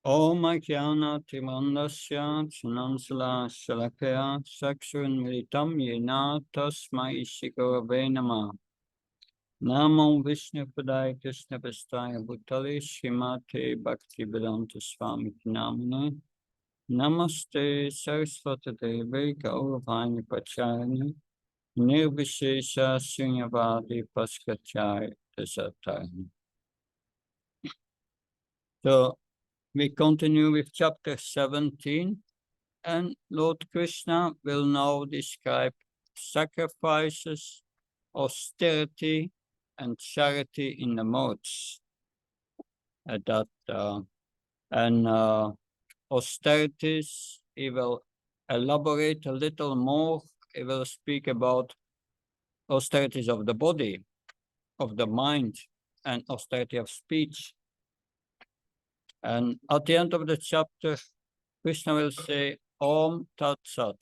Om Ajnana Timandasya Chanansala Shalakaya Sakshun Militam Yena Tasmai Shigurave Namah. Namo Vishnu Padaya Krishna Pastaya Bhutale Shrimate Bhakti Vedanta Swami Namane. Namaste Saraswati Devi Gauravani Pacharani Nirvishesha Shunyavadi Paskachari Dasatani. So we continue with chapter 17, and Lord Krishna will now describe sacrifices, austerity, and charity in the modes. Austerities, he will elaborate a little more. He will speak about austerities of the body, of the mind, and austerity of speech. And at the end of the chapter, Krishna will say, Om Tat Sat.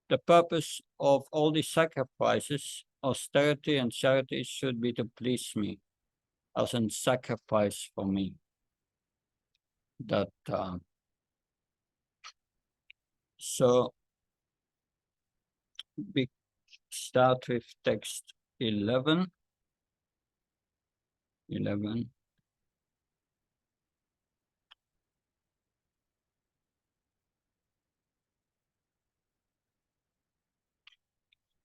The purpose of all these sacrifices, austerity and charity, should be to please me, as a sacrifice for me. So we start with text 11.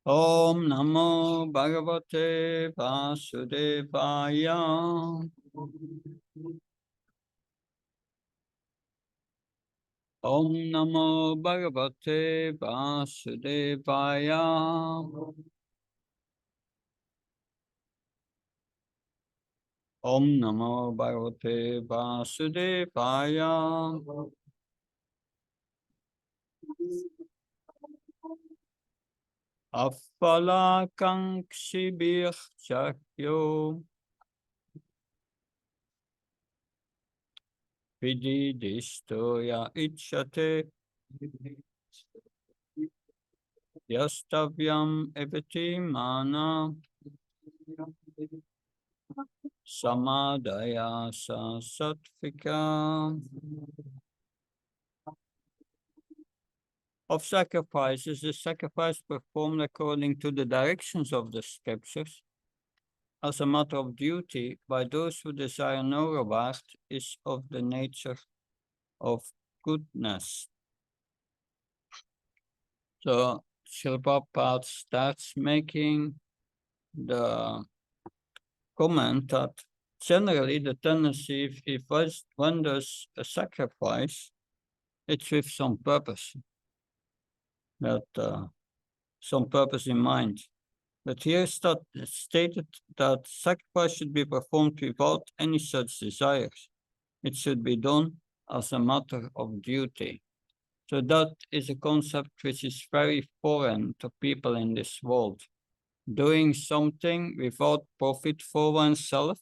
Om Namo Bhagavate Vasudevaya. Om Namo Bhagavate Vasudevaya. Om Namo Bhagavate Vasudevaya. Affalakanksibir Chakyo Vididishtoya Ichate Yastavyam Evati Mana Samadaya Satvika. Of sacrifices, the sacrifice performed according to the directions of the scriptures as a matter of duty by those who desire no reward is of the nature of goodness. So Srila Prabhupada starts making the comment that generally the tendency, if one does a sacrifice, it's with some purpose, some purpose in mind. But here it's stated that sacrifice should be performed without any such desires. It should be done as a matter of duty. So that is a concept which is very foreign to people in this world. Doing something without profit for oneself.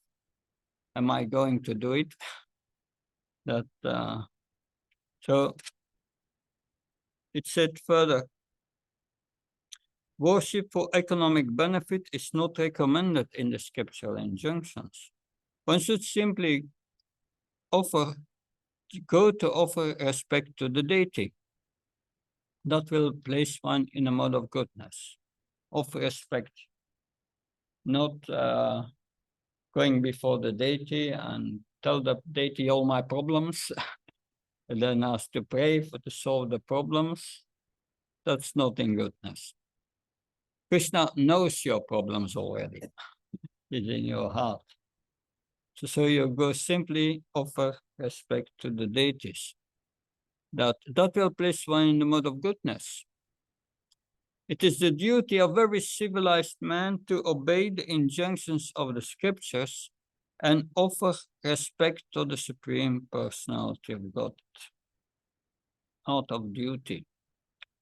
Am I going to do it? So it said further, worship for economic benefit is not recommended in the scriptural injunctions. One should simply go to offer respect to the deity. That will place one in a mode of goodness, of respect, not going before the deity and tell the deity all my problems, and then ask to pray to solve the problems. That's not in goodness. Krishna knows your problems already. It's in your heart. So you go simply offer respect to the deities. That will place one in the mode of goodness. It is the duty of every civilized man to obey the injunctions of the scriptures and offer respect to the Supreme Personality of God out of duty,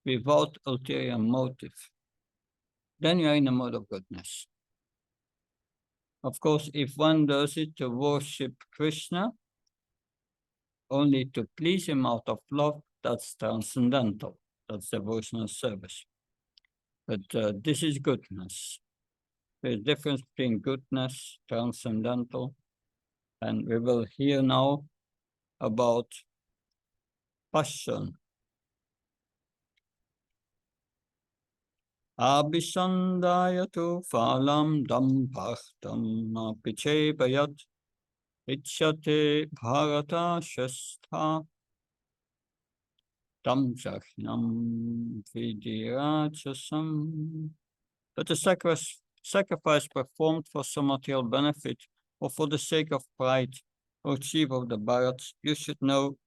without ulterior motive. Then you are in a mode of goodness. Of course, if one does it to worship Krishna, only to please him out of love, that's transcendental. That's devotional service. But this is goodness. There's a difference between goodness, transcendental, and we will hear now about passion. Abhisandayatu phalam dampachtam apichepayat ichyate bharata shastha tam jachnam vidirachasam. That the sacrifice performed for some material benefit or for the sake of pride or chief of the Bharat, you should know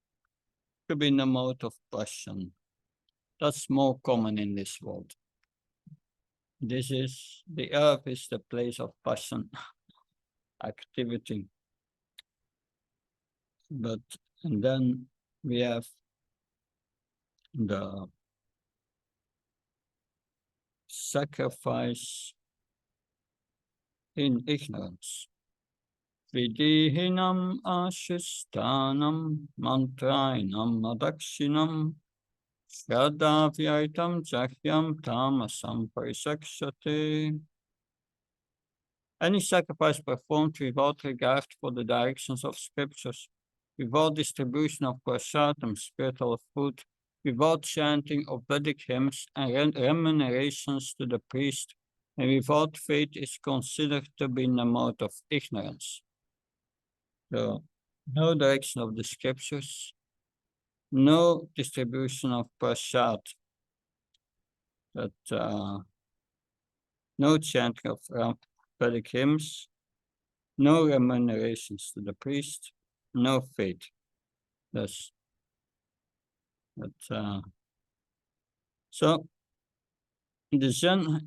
to be in the mode of passion. That's more common in this world. The earth is the place of passion, activity. And then we have the sacrifice in ignorance. Vidihinam ashistanam mantrainam adakshinam shraddhavyaitam jahyam tamasam parisakshate. Any sacrifice performed without regard for the directions of scriptures, without distribution of prasadam, spiritual food, without chanting of Vedic hymns and remunerations to the priest, and without faith is considered to be in the mode of ignorance. So, no direction of the scriptures, no distribution of prasad, no chanting of Vedic hymns, no remunerations to the priest, no faith. So the Zen,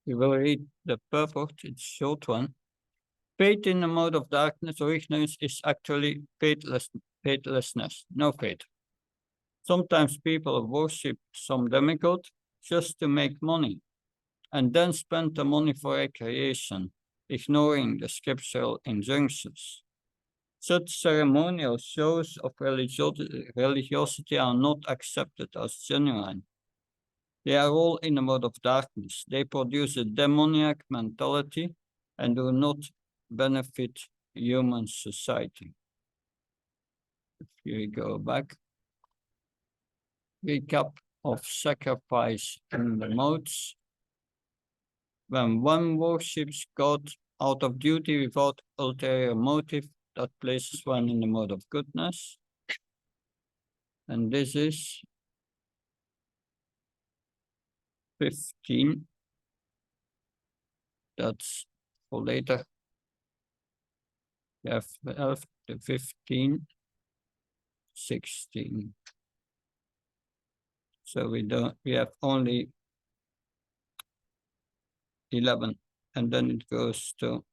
we will read the purport, it's a short one. Faith in the mode of darkness or ignorance is actually faithlessness, no faith. Sometimes people worship some demigod just to make money and then spend the money for recreation, ignoring the scriptural injunctions. Such ceremonial shows of religiosity are not accepted as genuine. They are all in the mode of darkness. They produce a demoniac mentality and do not benefit human society. If we go back, recap of sacrifice in the modes. When one worships God out of duty without ulterior motive, that places one in the mode of goodness. And this is 15. That's for later. We have 12 to 15, 16. So we have only 11, and then it goes to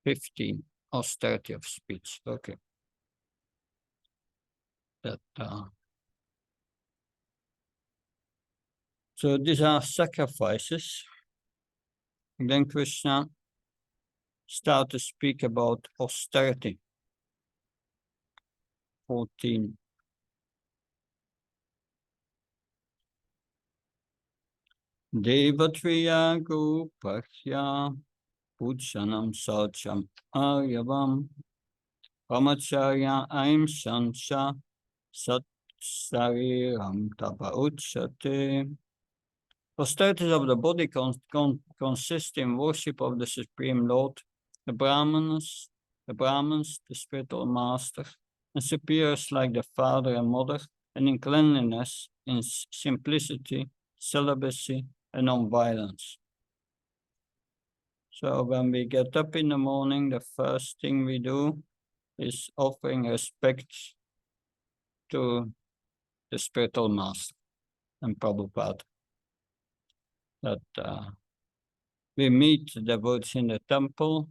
15, austerity of speech. Okay. So these are sacrifices. And then Krishna started to speak about austerity. 14. Devatriya Gopakya Pujanam Saucham Aryavam Brahmacharya Aim Shansha Sat Sariram Tapa Uchate. Austerities of the body consist in worship of the Supreme Lord, the Brahmins, the spiritual master, and superiors like the father and mother, and in cleanliness, in simplicity, celibacy, and non-violence. So when we get up in the morning, the first thing we do is offering respect to the spiritual master and Prabhupada. That we meet the devotees in the temple,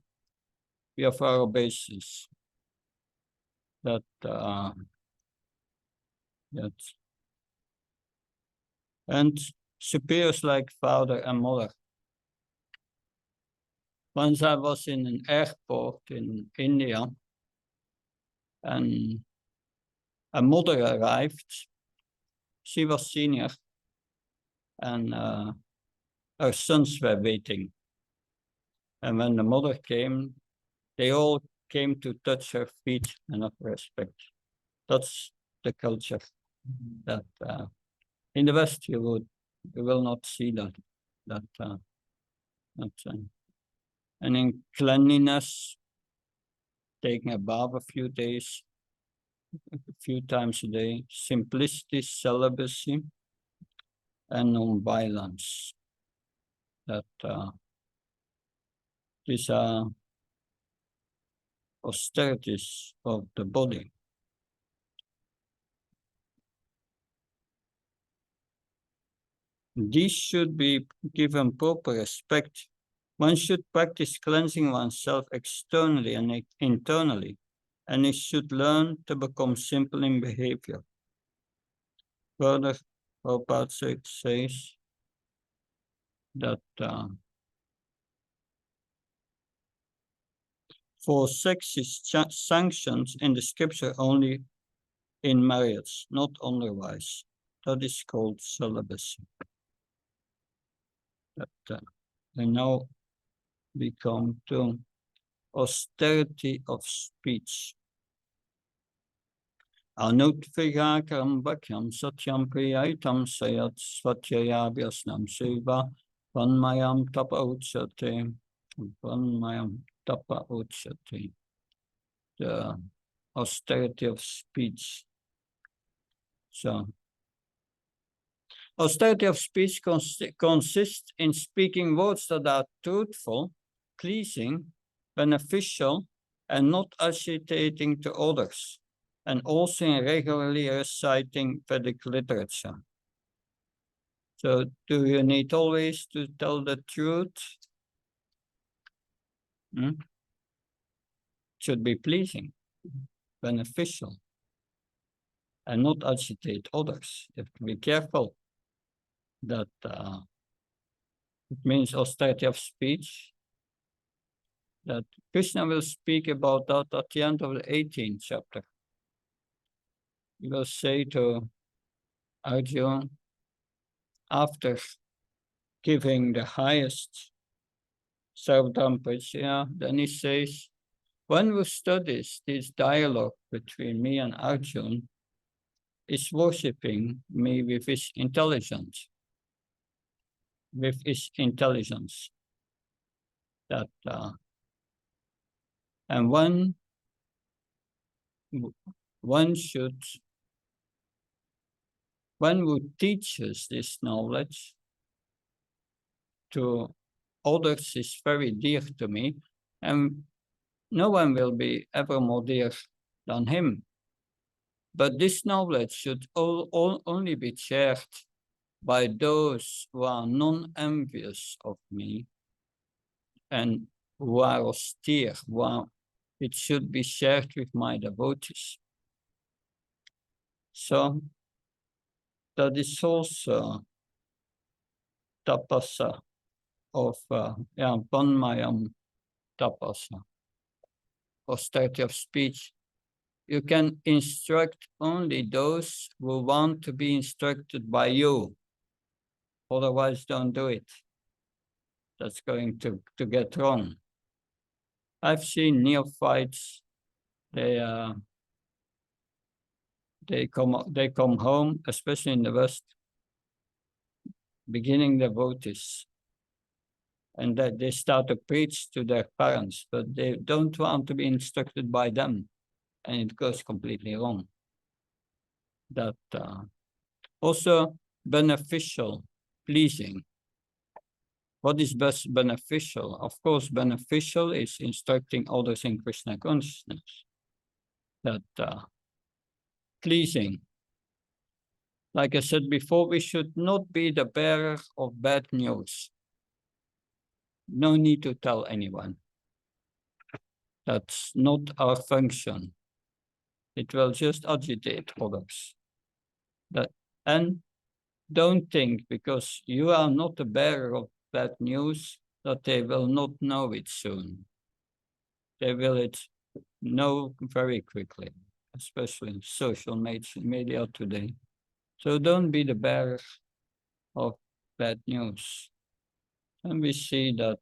we offer our obeisances. And superiors like father and mother. Once I was in an airport in India, and a mother arrived. She was senior, and her sons were waiting. And when the mother came, they all came to touch her feet and offer respect. That's the culture that in the West you will not see that. And in cleanliness, taking a bath a few times a day, simplicity, celibacy, and non-violence. That these are austerities of the body. These should be given proper respect. One should practice cleansing oneself externally and internally, and it should learn to become simple in behavior. Further, Prabhupada says that for sex is sanctioned in the scripture only in marriage, not otherwise. That is called celibacy. That they now become to austerity of speech. Anutvigakaram bhakyam satyam priyaitam sayat svatyaya vyasnam seva vanmayam tapa uchate. Vanmayam tapa uchate. The austerity of speech. So, austerity of speech consists in speaking words that are truthful, pleasing, beneficial, and not agitating to others, and also in regularly reciting Vedic literature. So, do you need always to tell the truth? It should be pleasing, beneficial, and not agitate others. You have to be careful that it means austerity of speech. That Krishna will speak about that at the end of the 18th chapter. He will say to Arjuna, after giving the highest Sarvadhampajya, then he says, one who studies this dialogue between me and Arjuna is worshipping me with his intelligence. That and one who teaches this knowledge to others is very dear to me, and no one will be ever more dear than him. But this knowledge should only be shared by those who are non-envious of me and who are austere. It should be shared with my devotees. So that is also tapasa of Vanmayam tapasa, austerity of speech. You can instruct only those who want to be instructed by you. Otherwise, don't do it. That's going to get wrong. I've seen neophytes. They come home, especially in the West, beginning devotees, and that they start to preach to their parents, but they don't want to be instructed by them, and it goes completely wrong. That also beneficial, pleasing. What is best beneficial? Of course, beneficial is instructing others in Krishna consciousness. That pleasing. Like I said before, we should not be the bearer of bad news. No need to tell anyone. That's not our function. It will just agitate others. And don't think because you are not the bearer of bad news that they will not know it soon. They will know very quickly, especially in social media today. So don't be the bearer of bad news. And we see that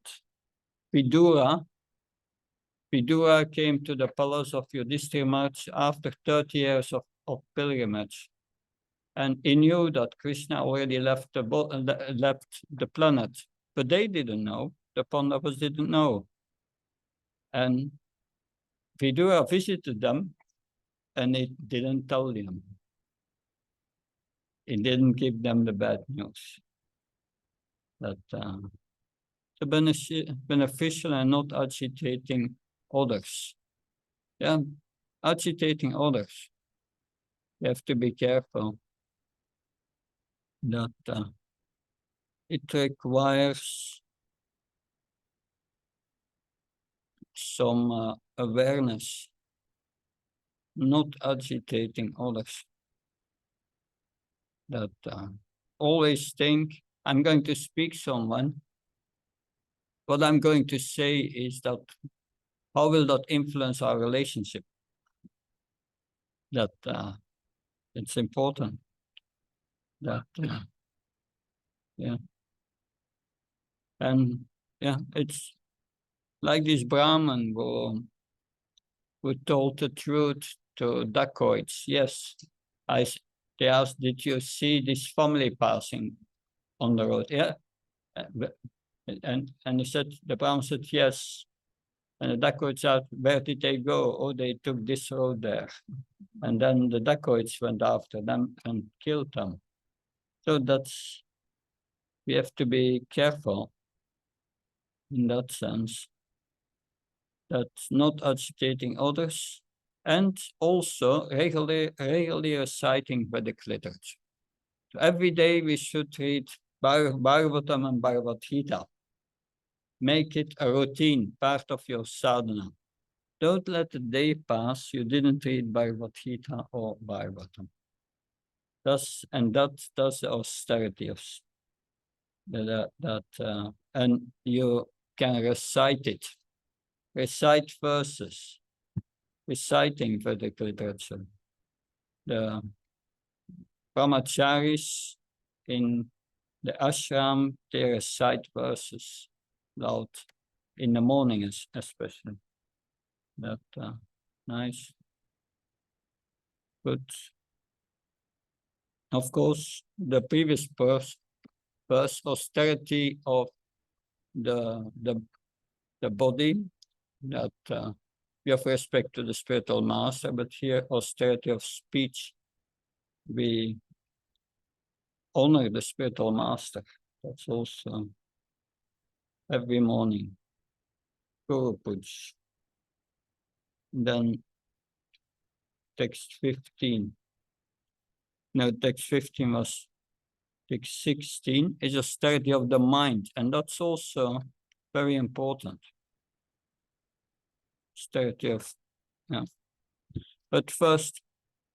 Vidura Vidura came to the palace of Yudhishthira after 30 years of pilgrimage. And he knew that Krishna already left the planet, but they didn't know. The Pandavas didn't know. And Vidura visited them, and he didn't tell them. He didn't give them the bad news. That the beneficial and not agitating others. Yeah, agitating others. You have to be careful that it requires some awareness, not agitating others. That always think, I'm going to speak someone. What I'm going to say is that, how will that influence our relationship? That it's important. That yeah. And yeah, it's like this Brahman who told the truth to dacoits. Yes, they asked, did you see this family passing on the road? Yeah. And he said, the Brahman said, yes. And the dacoits asked, where did they go? Oh, they took this road there. And then the dacoits went after them and killed them. So we have to be careful in that sense. That's not agitating others, and also regularly reciting Vedic literature. So every day we should read Bhagavatam and Bhagavad Gita. Make it a routine, part of your sadhana. Don't let the day pass you didn't read Bhagavad Gita or Bhagavatam. That's the austerity of that, and you can recite it. Recite verses, reciting Vedic literature. The brahmacharis in the ashram, they recite verses loud in the morning, especially. That nice. But of course, the previous verse austerity of the body, that we have respect to the spiritual master, but here austerity of speech, we honor the spiritual master. That's also every morning. Guru Puj. Then text 15. No, text 15 was text 16 is austerity of the mind, and that's also very important. Austerity of, yeah. But first,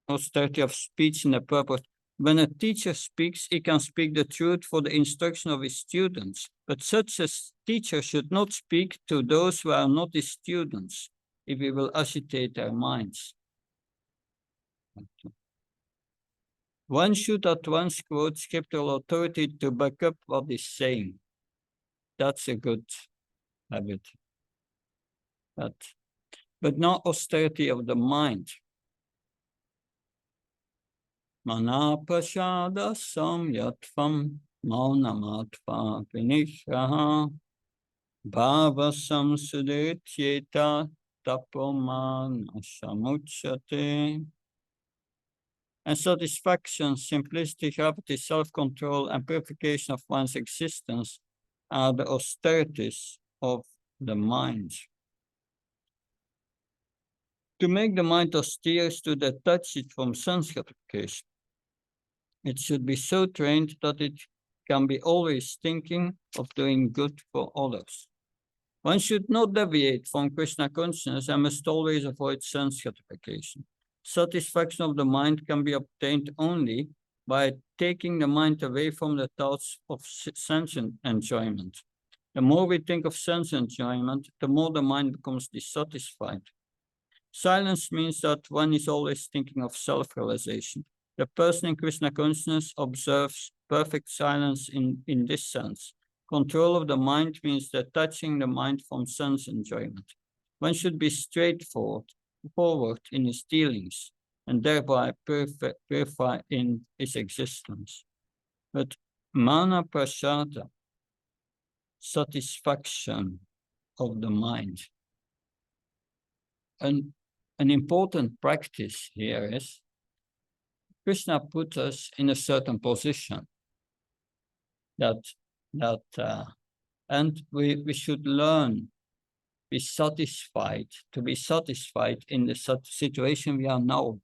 austerity of speech in the purpose. When a teacher speaks, he can speak the truth for the instruction of his students. But such a teacher should not speak to those who are not his students, if he will agitate their minds. One should at once quote scriptural authority to back up what he's saying. That's a good habit. But not austerity of the mind. Manapashada samyatvam maunamatva vinishraha bhava samsudityeta tapomana samuchate. And satisfaction, simplicity, gravity, self-control, and purification of one's existence are the austerities of the mind. To make the mind austere is to detach it from sense gratification. It should be so trained that it can be always thinking of doing good for others. One should not deviate from Krishna consciousness and must always avoid sense gratification. Satisfaction of the mind can be obtained only by taking the mind away from the thoughts of sense enjoyment. The more we think of sense enjoyment, the more the mind becomes dissatisfied. Silence means that one is always thinking of self-realization. The person in Krishna consciousness observes perfect silence in this sense. Control of the mind means detaching the mind from sense enjoyment. One should be forward in his dealings, and thereby purify in his existence. But mana prasada, satisfaction of the mind. An important practice here is Krishna put us in a certain position and we should learn be satisfied in the situation we are now.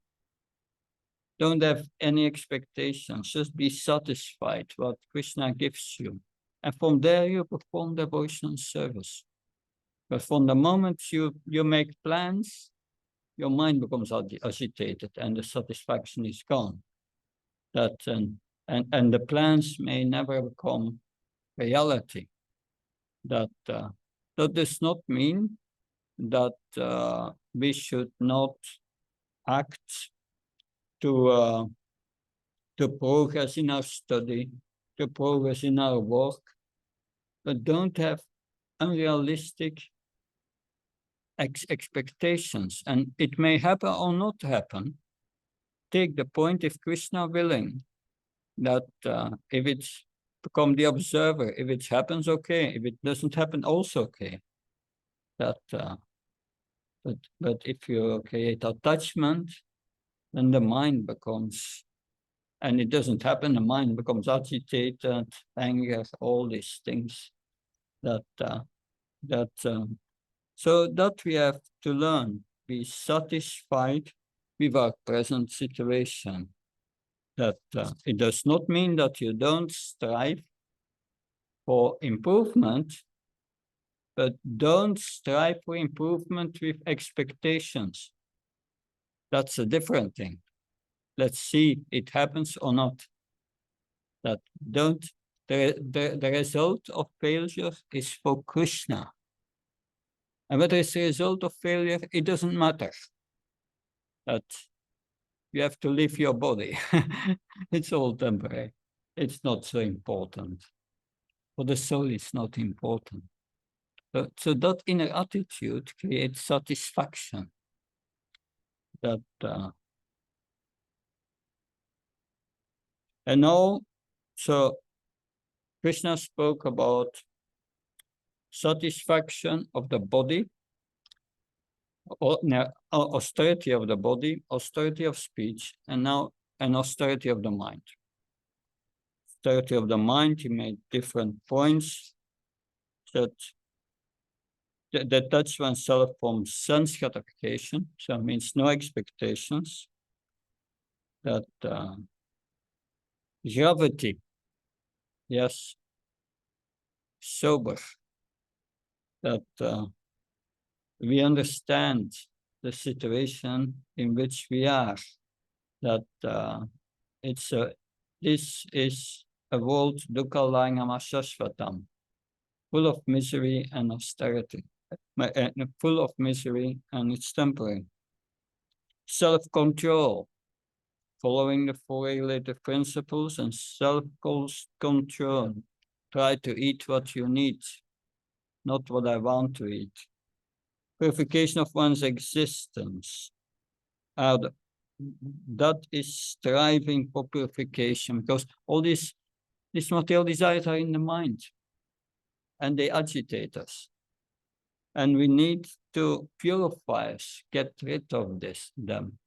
Don't have any expectations, just be satisfied what Krishna gives you. And from there you perform devotional service. But from the moment you make plans, your mind becomes agitated and the satisfaction is gone. And the plans may never become reality. That does not mean that we should not act to progress in our study, to progress in our work, but don't have unrealistic expectations. And it may happen or not happen. Take the point, if Krishna willing, that if it's become the observer, if it happens, okay. If it doesn't happen, also okay. That but if you create attachment, then the mind becomes, and it doesn't happen, the mind becomes agitated, anger, all these things. So that we have to learn, be satisfied with our present situation. That it does not mean that you don't strive for improvement, but don't strive for improvement with expectations. That's a different thing. Let's see it happens or not. That don't the result of failure is for Krishna. And whether it's the result of failure, it doesn't matter. That you have to leave your body. It's all temporary. It's not so important. For the soul, it's not important. So that inner attitude creates satisfaction. That and now, so Krishna spoke about satisfaction of the body, austerity of the body, austerity of speech, and now an austerity of the mind. Austerity of the mind, he made different points that detach oneself from sense gratification, so it means no expectations. That gravity, yes, sober, that we understand the situation in which we are, that this is a world dukkha langama shashvatam, full of misery and austerity, full of misery and it's temporary. Self-control, following the four regulative principles and self-control. Try to eat what you need, not what I want to eat. Purification of one's existence. That is striving for purification, because all these material desires are in the mind and they agitate us. And we need to purify us, get rid of them.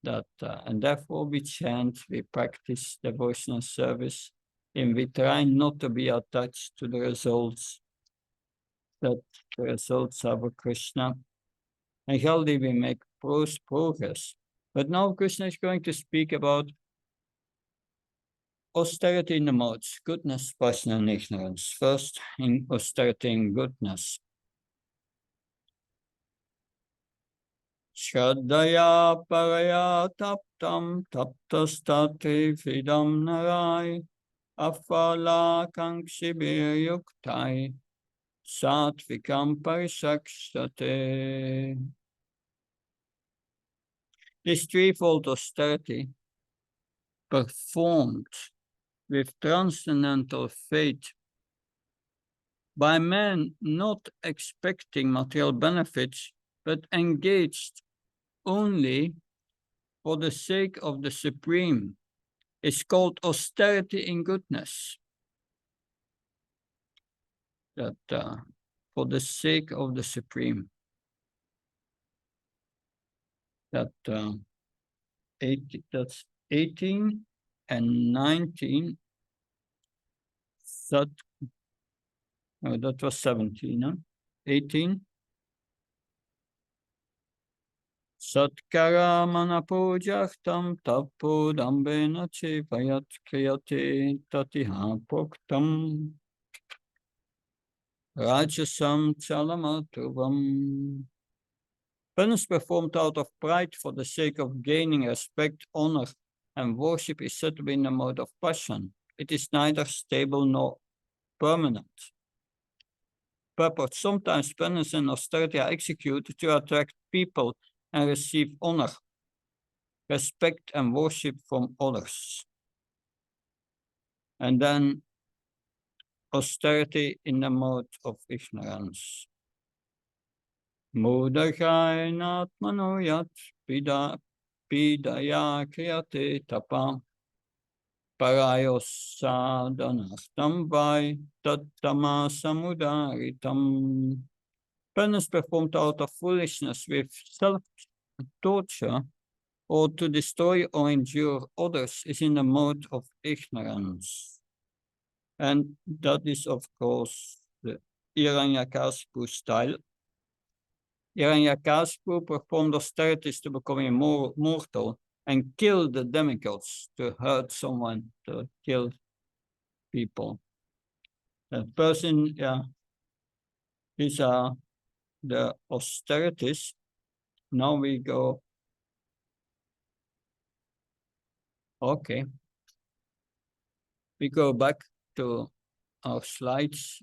And therefore we chant, we practice devotional service, and we try not to be attached to the results, that the results are of Krishna. And healthy we make progress. But now Krishna is going to speak about austerity in the modes, goodness, passion, and ignorance. First, in austerity and goodness. Shraddhaya paraya taptam taptastate vidam narai afala kankshibir yuktai satvikam parisakshate. This threefold austerity, performed with transcendental faith by men not expecting material benefits, but engaged only for the sake of the supreme, is called austerity in goodness. That for the sake of the supreme. That that's 18 and 19. That that was 17. Huh? 18. Satkara manapujaktam tapo dambena chevayat kriyate tatiha proktam rajasam chalamatuvam. Penance performed out of pride for the sake of gaining respect, honor, and worship is said to be in the mode of passion. It is neither stable nor permanent. Purport. Sometimes penance and austerity are executed to attract people and receive honor, respect, and worship from others. And then austerity in the mode of ignorance. Mudakainat manoyat pidaya kriyate tapa parayos sadhanastam vai tattama samudaritam. Penance performed out of foolishness with self-torture or to destroy or injure others is in the mode of ignorance. And that is, of course, the Hiranyakashipu style. Hiranyakashipu performed austerities to become immortal and kill the demigods, to hurt someone, to kill people. That person, yeah, these are the austerities. Now we go. Okay. We go back to our slides.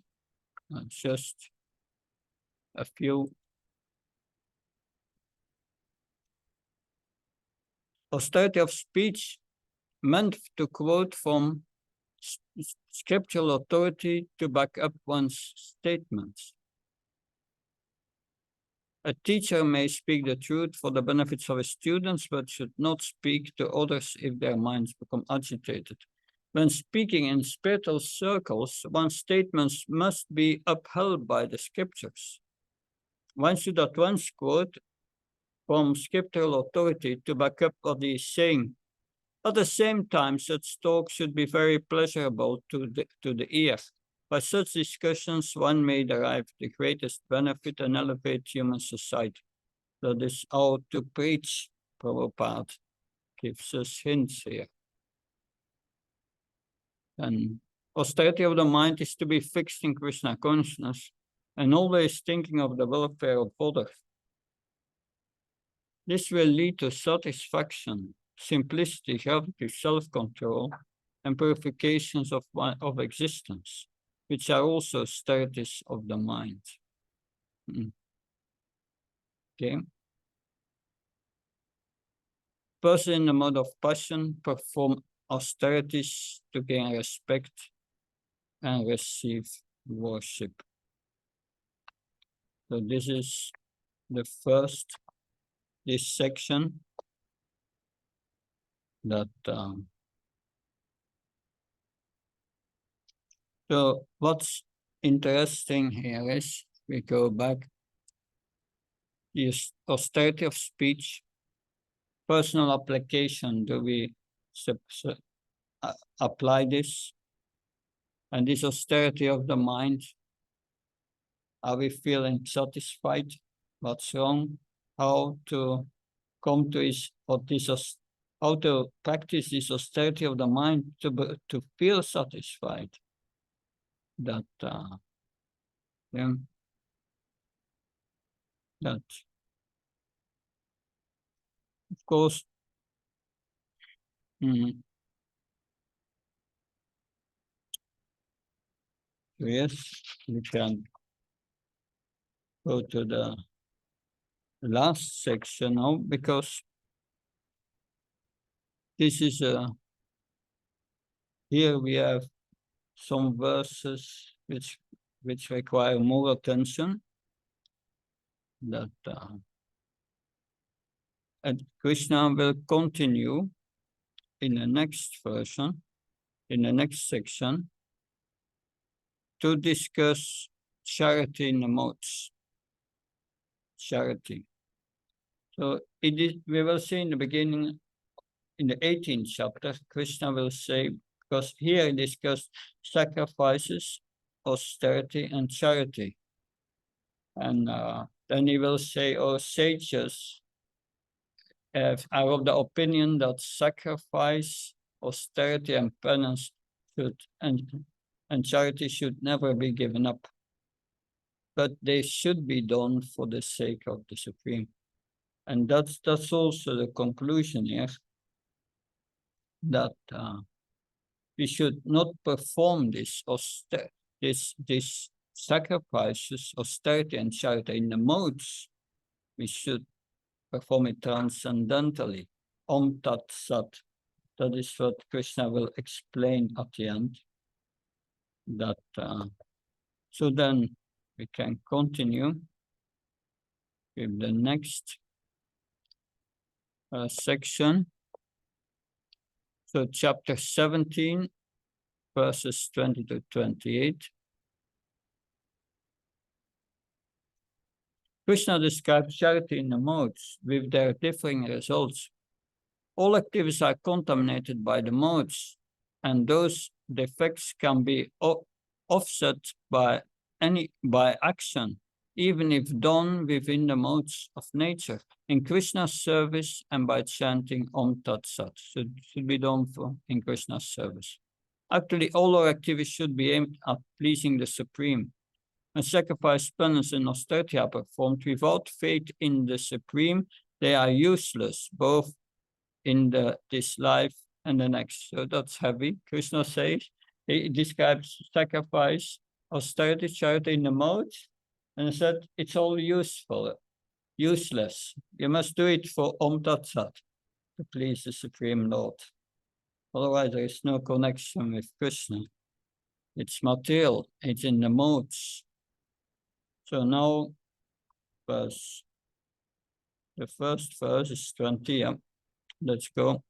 Just a few. Austerity of speech meant to quote from scriptural authority to back up one's statements. A teacher may speak the truth for the benefits of his students, but should not speak to others if their minds become agitated. When speaking in spiritual circles, one's statements must be upheld by the scriptures. One should at once quote from scriptural authority to back up what he is saying. At the same time, such talk should be very pleasurable to the ear. By such discussions, one may derive the greatest benefit and elevate human society. That is how to preach. Prabhupada gives us hints here. And austerity of the mind is to be fixed in Krishna consciousness and always thinking of the welfare of others. This will lead to satisfaction, simplicity, gravity, self-control, and purifications of existence, which are also austerities of the mind. Okay. Person in the mode of passion perform austerities to gain respect and receive worship. So this is the first, this section that so what's interesting here is we go back, is austerity of speech, personal application. Do we apply this? And this austerity of the mind, are we feeling satisfied? What's wrong? How to come to how to practice this austerity of the mind to feel satisfied? That yeah, that of course. Yes, we can go to the last section now, because this is here we have some verses which which require more attention. That and Krishna will continue in the next version, in the next section, to discuss charity in the modes. Charity. So we will see in the beginning, in the 18th chapter, Krishna will say, because here he discussed sacrifices, austerity, and charity. And then he will say, oh, sages are of the opinion that sacrifice, austerity, and penance should, and charity should never be given up, but they should be done for the sake of the Supreme. And that's also the conclusion here, that we should not perform this sacrifices, austerity, and charity in the modes. We should perform it transcendentally. Om Tat Sat. That is what Krishna will explain at the end. That so then we can continue with the next section. So chapter 17, verses 20 to 28. Krishna describes charity in the modes with their differing results. All activities are contaminated by the modes, and those defects can be offset by action, even if done within the modes of nature, in Krishna's service and by chanting Om Tat Sat. Should be done in Krishna's service. Actually, all our activities should be aimed at pleasing the Supreme. When sacrifice, penance, and austerity are performed without faith in the Supreme, they are useless, both in this life and the next. So that's heavy. Krishna says, he describes sacrifice, austerity, charity in the modes, and he said it's all useless. You must do it for Om Tat Sat, to please the Supreme Lord. Otherwise, there is no connection with Krishna. It's material, it's in the modes. So now, the first verse is 20. Yeah. Let's go.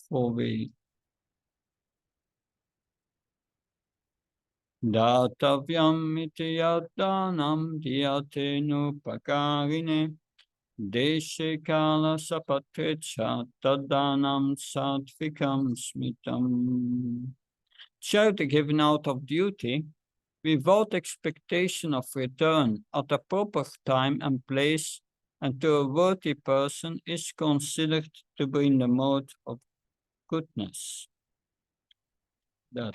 For we Datavyam iti yadanam diyatenu pakarine deshe kala sapatrecha tadanam sattvikam smitam. Charity given out of duty, without expectation of return at a proper time and place, and to a worthy person, is considered to be in the mode of goodness. That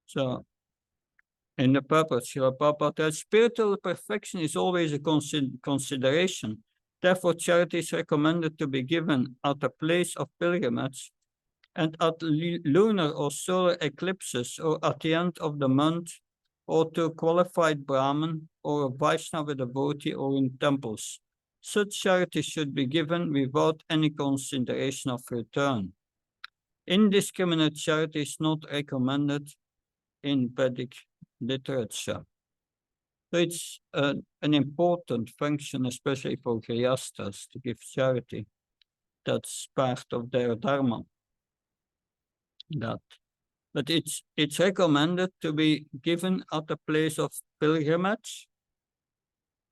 so in the purpose, Srila Prabhupada that spiritual perfection is always a consideration. Therefore, charity is recommended to be given at a place of pilgrimage and at lunar or solar eclipses, or at the end of the month, or to a qualified Brahmin or a Vaishnava devotee, or in temples. Such charity should be given without any consideration of return. Indiscriminate charity is not recommended in Vedic literature. So it's an important function, especially for Grihasthas, to give charity. That's part of their dharma. But it's recommended to be given at a place of pilgrimage.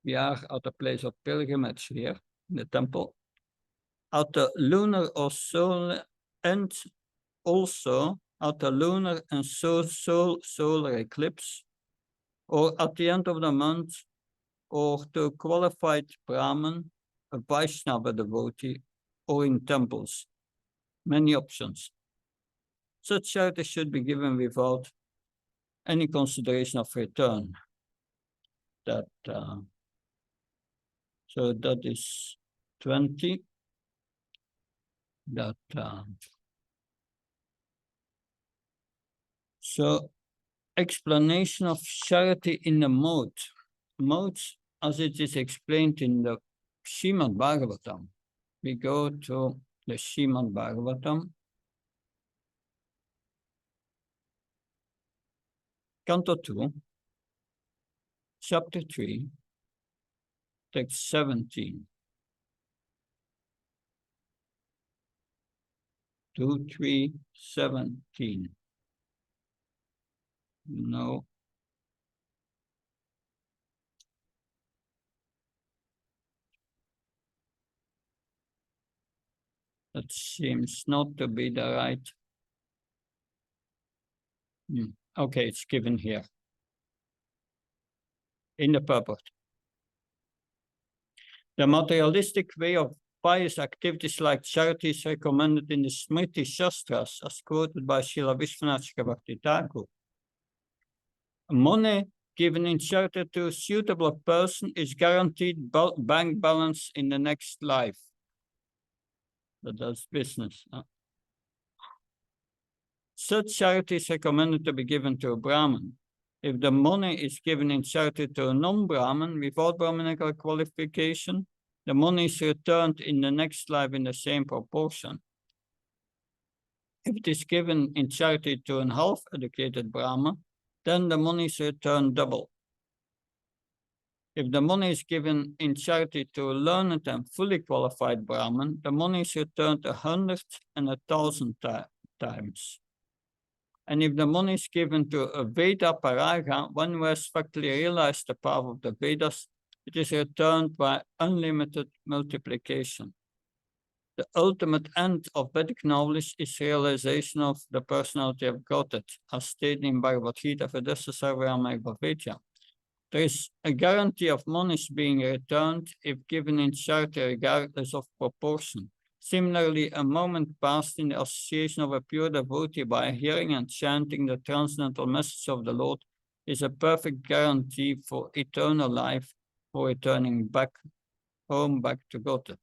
We are at a place of pilgrimage here in the temple. At the lunar or solar, and also at the lunar and solar eclipse, or at the end of the month, or to a qualified Brahmin, a Vaishnava devotee, or in temples. Many options. Such charity should be given without any consideration of return. That so that is 20. That so explanation of charity in the modes as it is explained in the Srimad Bhagavatam. We go to the Srimad Bhagavatam. Canto 2, Chapter 3, Text 17. 2, 3, 17. No. That seems not to be the right. Okay, it's given here in the purport. The materialistic way of pious activities like charity is recommended in the Smriti Shastras, as quoted by Srila Vishwanath Chakravarti Thakur. Money given in charity to a suitable person is guaranteed bank balance in the next life. But that's business. Such charity is recommended to be given to a Brahmin. If the money is given in charity to a non-Brahmin without Brahminical qualification, the money is returned in the next life in the same proportion. If it is given in charity to an half-educated Brahmin, then the money is returned double. If the money is given in charity to a learned and fully qualified Brahmin, the money is returned 100 and 1,000 times. And if the money is given to a Veda Paraga, one who has factually realized the power of the Vedas, it is returned by unlimited multiplication. The ultimate end of Vedic knowledge is realization of the personality of Godhead, as stated in Bhagavad Gita, Vedasa Sarvayama Bhavetya. There is a guarantee of monies being returned if given in charity regardless of proportion. Similarly, a moment passed in the association of a pure devotee by hearing and chanting the transcendental message of the Lord is a perfect guarantee for eternal life, for returning back home, back to Godhead.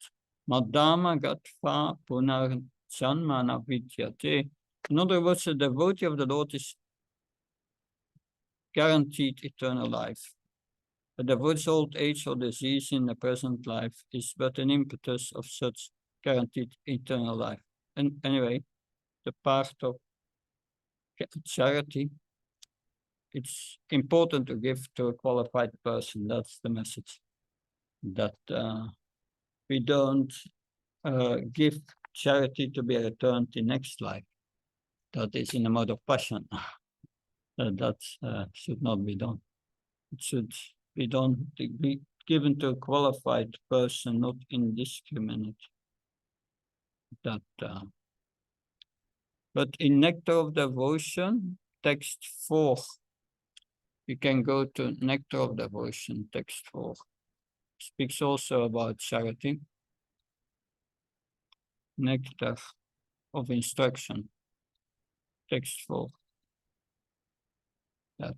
Madama gatva punar janmana vidyate. In other words, the devotee of the Lord is guaranteed eternal life. A devotee's old age or disease in the present life is but an impetus of such guaranteed eternal life. And anyway, the part of charity, it's important to give to a qualified person. That's the message. That we don't give charity to be returned in next life. That is in a mode of passion. That should not be done. It should be done, be given to a qualified person, not indiscriminate. That, but in Nectar of Devotion, text 4, you can go to Nectar of Devotion, text 4. Speaks also about charity. Nectar of Instruction, text 4. That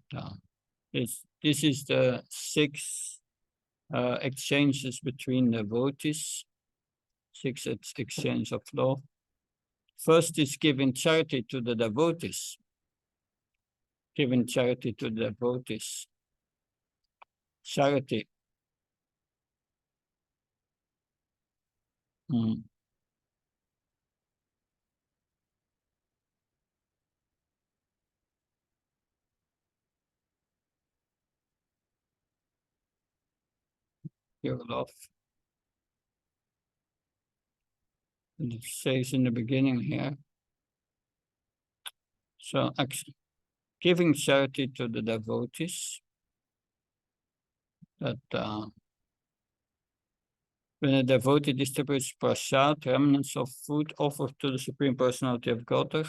this is the 6 exchanges between devotees, 6 exchanges of love. First is giving charity to the devotees. Giving charity to the devotees. Charity. Your love. And it says in the beginning here. So giving charity to the devotees, that when a devotee distributes prasad, remnants of food offered to the Supreme Personality of Godhead,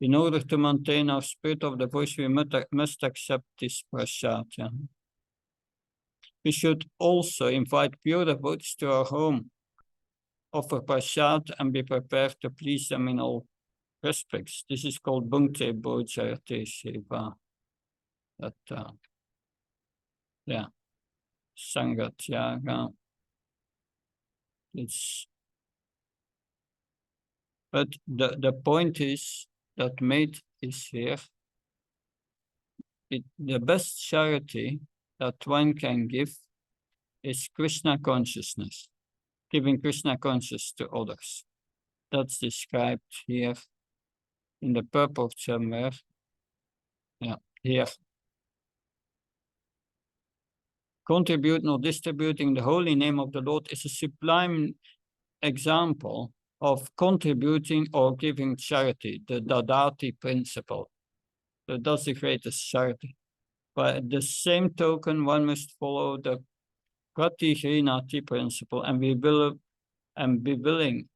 in order to maintain our spirit of devotion, we must accept this prasad. Yeah. We should also invite pure devotees to our home, offer prasad, and be prepared to please them in all respects. This is called Bhakti Bhojayate Shiva. That, yeah, Sangatyaga. But the point is that made is here. The best charity that one can give is Krishna consciousness, giving Krishna consciousness to others. That's described here in the purport somewhere. Yeah, here. Contributing or distributing the holy name of the Lord is a sublime example of contributing or giving charity, the Dadati principle. So that's the greatest charity. By the same token, one must follow the Pratigrinati principle and be willing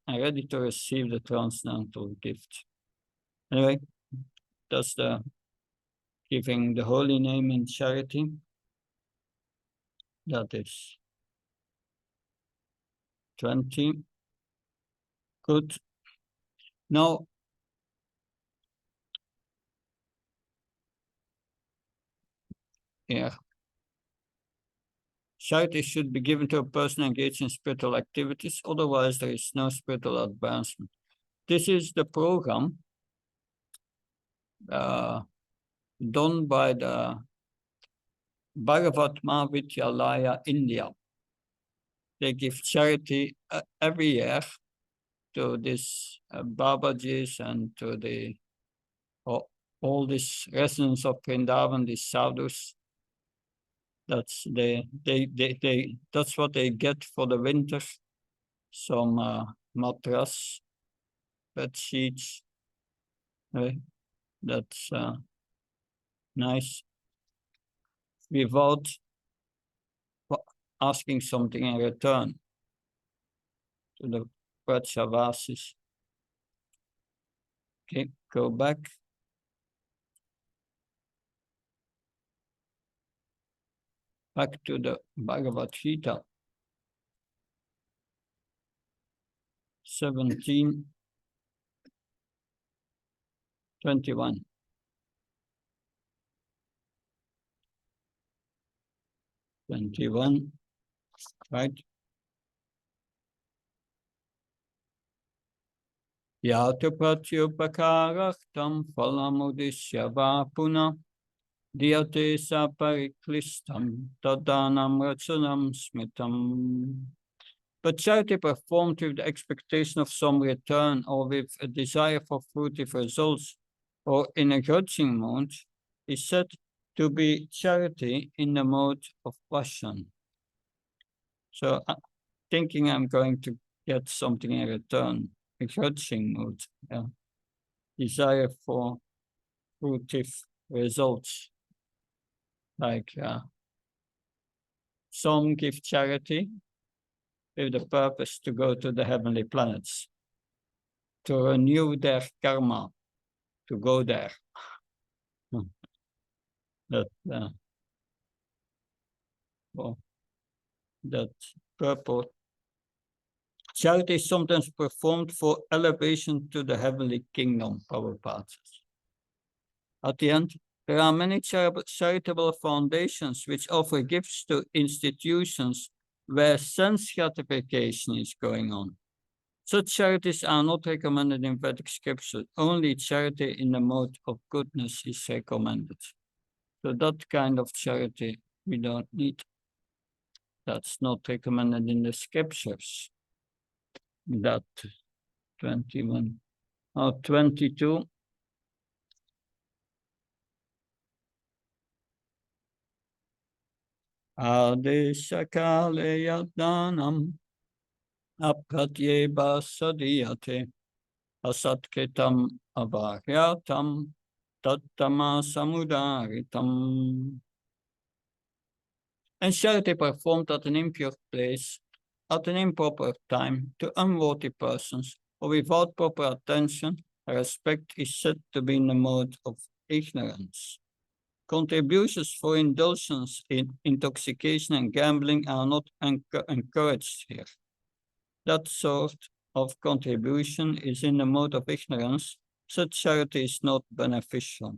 and ready to receive the transcendental gift. Anyway, that's the giving the holy name in charity. That is 20. Good. Now, yeah. Charity should be given to a person engaged in spiritual activities, otherwise there is no spiritual advancement. This is the program done by the Bhagavat Mahavidyalaya India. They give charity every year to these Babajis and to the all these residents of Vrindavan, these sadhus. That's that's what they get for the winter. Some mattress, bed sheets. That's nice. Without asking something in return to the Vrajavasis. Okay, go back. Back to the Bhagavad Gita. 17, 21. 21, right? Yatu pratyupakarahtam phalamudishya vapuna diyate sa pariklistam tadanam rachanam smitam. But charity performed with the expectation of some return or with a desire for fruitive results or in a grudging mode is said to be charity in the mode of passion. So thinking I'm going to get something in return, a grudging mode, desire for fruitive results. Like some give charity with the purpose to go to the heavenly planets, to renew their karma, to go there. That purpose. Charity is sometimes performed for elevation to the heavenly kingdom, Prabhupada says. At the end, there are many charitable foundations which offer gifts to institutions where sense gratification is going on. Such charities are not recommended in Vedic scripture. Only charity in the mode of goodness is recommended. So that kind of charity we don't need. That's not recommended in the scriptures. That 21 or 22. Adeshakale yadanam apratyeba sadiyate asatketam avahyatam tattama samudaritam. And charity performed at an impure place, at an improper time, to unworthy persons, or without proper attention, respect is said to be in the mode of ignorance. Contributions for indulgence in intoxication and gambling are not encouraged here. That sort of contribution is in the mode of ignorance. Such charity is not beneficial.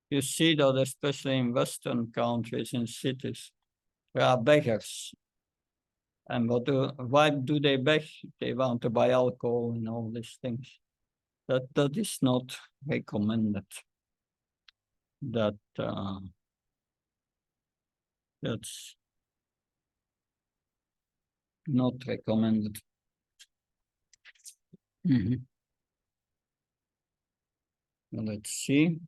You see that especially in Western countries, in cities, there are beggars. And why do they beg? They want to buy alcohol and all these things. That is not recommended. That's not recommended. Mm-hmm. Let's see.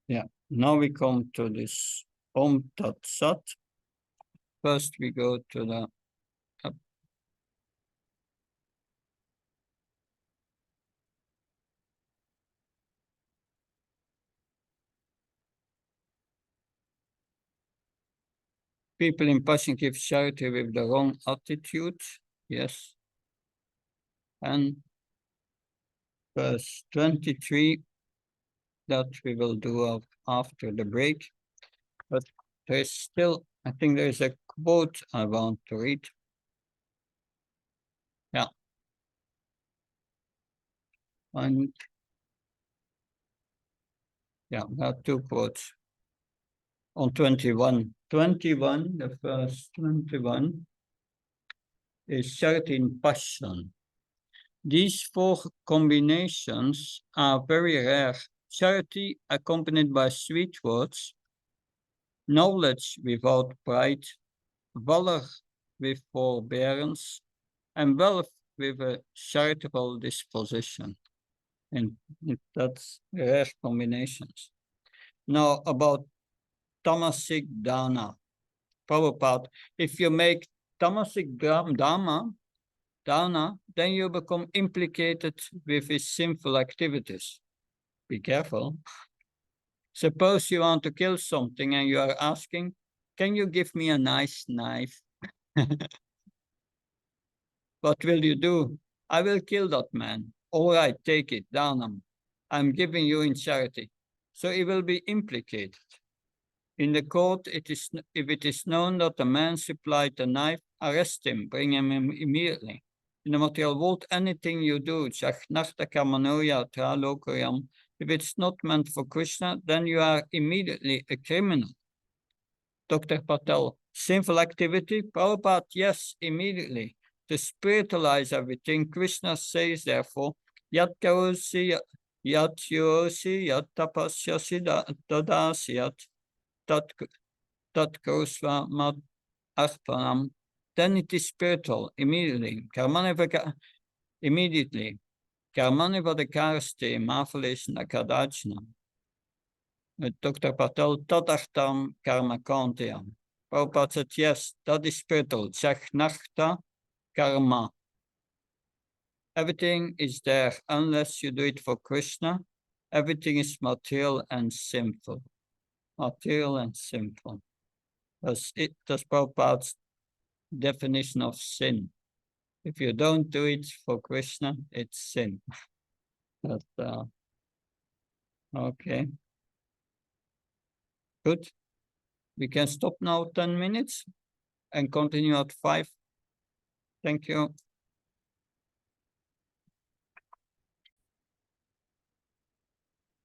Yeah, now we come to this Om Tat Sat. First, we go to the people in passion give charity with the wrong attitude. Yes. And verse 23, that we will do after the break. But there's still, I think there's a quote I want to read. Yeah. And yeah, there are two quotes on 21. 21, the first 21 is charity in passion. These four combinations are very rare. Charity accompanied by sweet words, knowledge without pride, valor with forbearance, and wealth with a charitable disposition. And that's rare combinations. Now about tamasic dana. Prabhupada, if you make tamasic dana, then you become implicated with his sinful activities. Be careful. Suppose you want to kill something and you are asking, can you give me a nice knife? What will you do? I will kill that man. All right, take it, Danam. I'm giving you in charity. So he will be implicated. In the court, if it is known that the man supplied the knife, arrest him, bring him in immediately. In the material world, anything you do, if it's not meant for Krishna, then you are immediately a criminal. Dr. Patel, sinful activity? Prabhupada, yes, immediately. To spiritualize everything, Krishna says, therefore, Yat karosi, yat yosi, yat tapasyasi, tadasyat, tat karosva mat arpanam. Then it is spiritual, immediately. Immediately. Karmani vadakaraste, mafalesh nakadachna. Dr. Patel, tadartam karma kantyam. Prabhupada said, yes, that is spiritual. Chaknachta karma. Everything is there unless you do it for Krishna. Everything is material and sinful. Material and sinful. That's Prabhupada's definition of sin. If you don't do it for Krishna, it's sin. But, okay. Good. We can stop now 10 minutes and continue at 5. Thank you.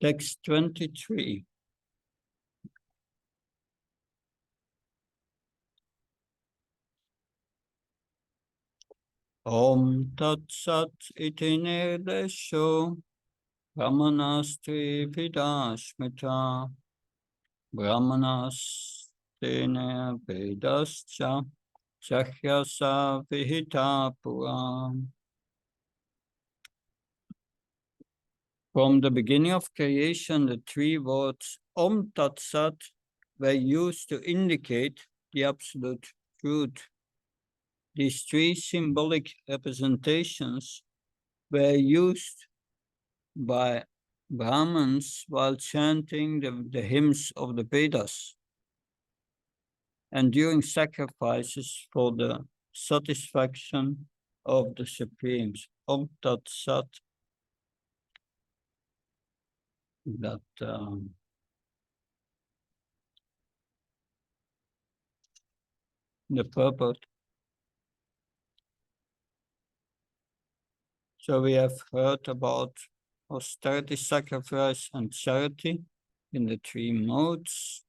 Text 23. Om Tat Sat iti nirdesho Brahmanastri Vidashmita Brahmanastene Vedascha Chahyasa Vihita Puram. From the beginning of creation, the three words Om Tat Sat were used to indicate the absolute truth. These three symbolic representations were used by Brahmins while chanting the hymns of the Vedas and during sacrifices for the satisfaction of the Supremes. Om Tat Sat, that the purport. So we have heard about austerity, sacrifice, and charity in the three modes.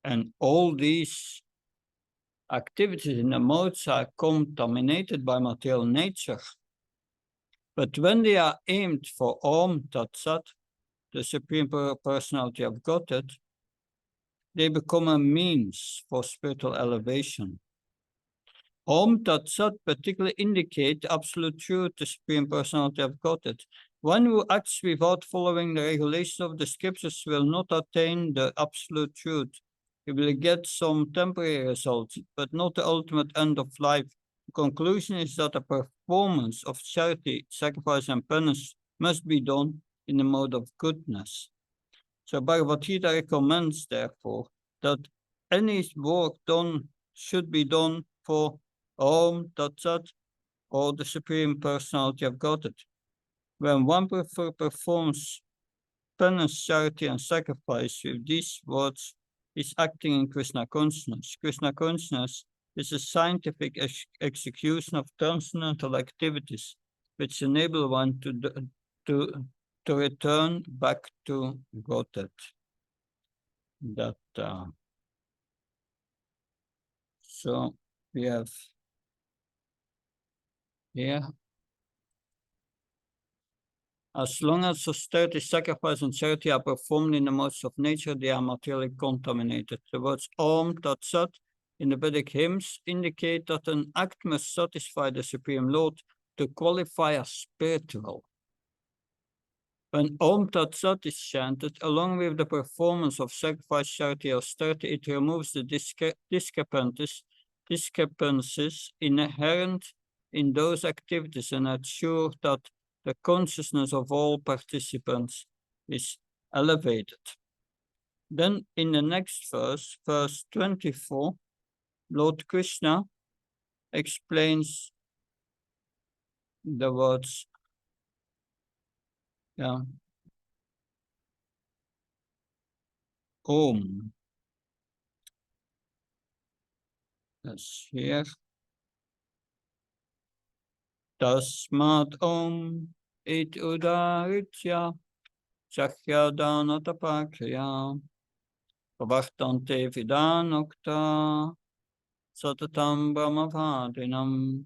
And all these activities in the modes are contaminated by material nature. But when they are aimed for Om Tat Sat, the Supreme Personality of Godhead, they become a means for spiritual elevation. Om Tat Sat particularly indicate the absolute truth, the Supreme Personality of Godhead. One who acts without following the regulations of the scriptures will not attain the absolute truth. He will get some temporary results, but not the ultimate end of life. The conclusion is that a performance of charity, sacrifice, and penance must be done in the mode of goodness. So Bhagavad Gita recommends, therefore, that any work done should be done for Om Tat Sat or the Supreme Personality of Godhead. When one performs penance, charity, and sacrifice with these words, is acting in Krishna consciousness. Krishna consciousness is a scientific execution of transcendental activities which enable one to return back to Godhead. So we have here, as long as austerity, sacrifice, and charity are performed in the modes of nature, they are materially contaminated. The words Om Tat Sat in the Vedic hymns indicate that an act must satisfy the Supreme Lord to qualify as spiritual. When Om Tat Sat is chanted, along with the performance of sacrifice, charity, or austerity, it removes the discrepancies inherent in those activities and ensures that the consciousness of all participants is elevated. Then in the next verse, verse 24, Lord Krishna explains the words, Om. That's here. Tasmat Om it udaritya Chakyadanatapakriya Pavartante Vidanokta Satatam Brahmavadinam.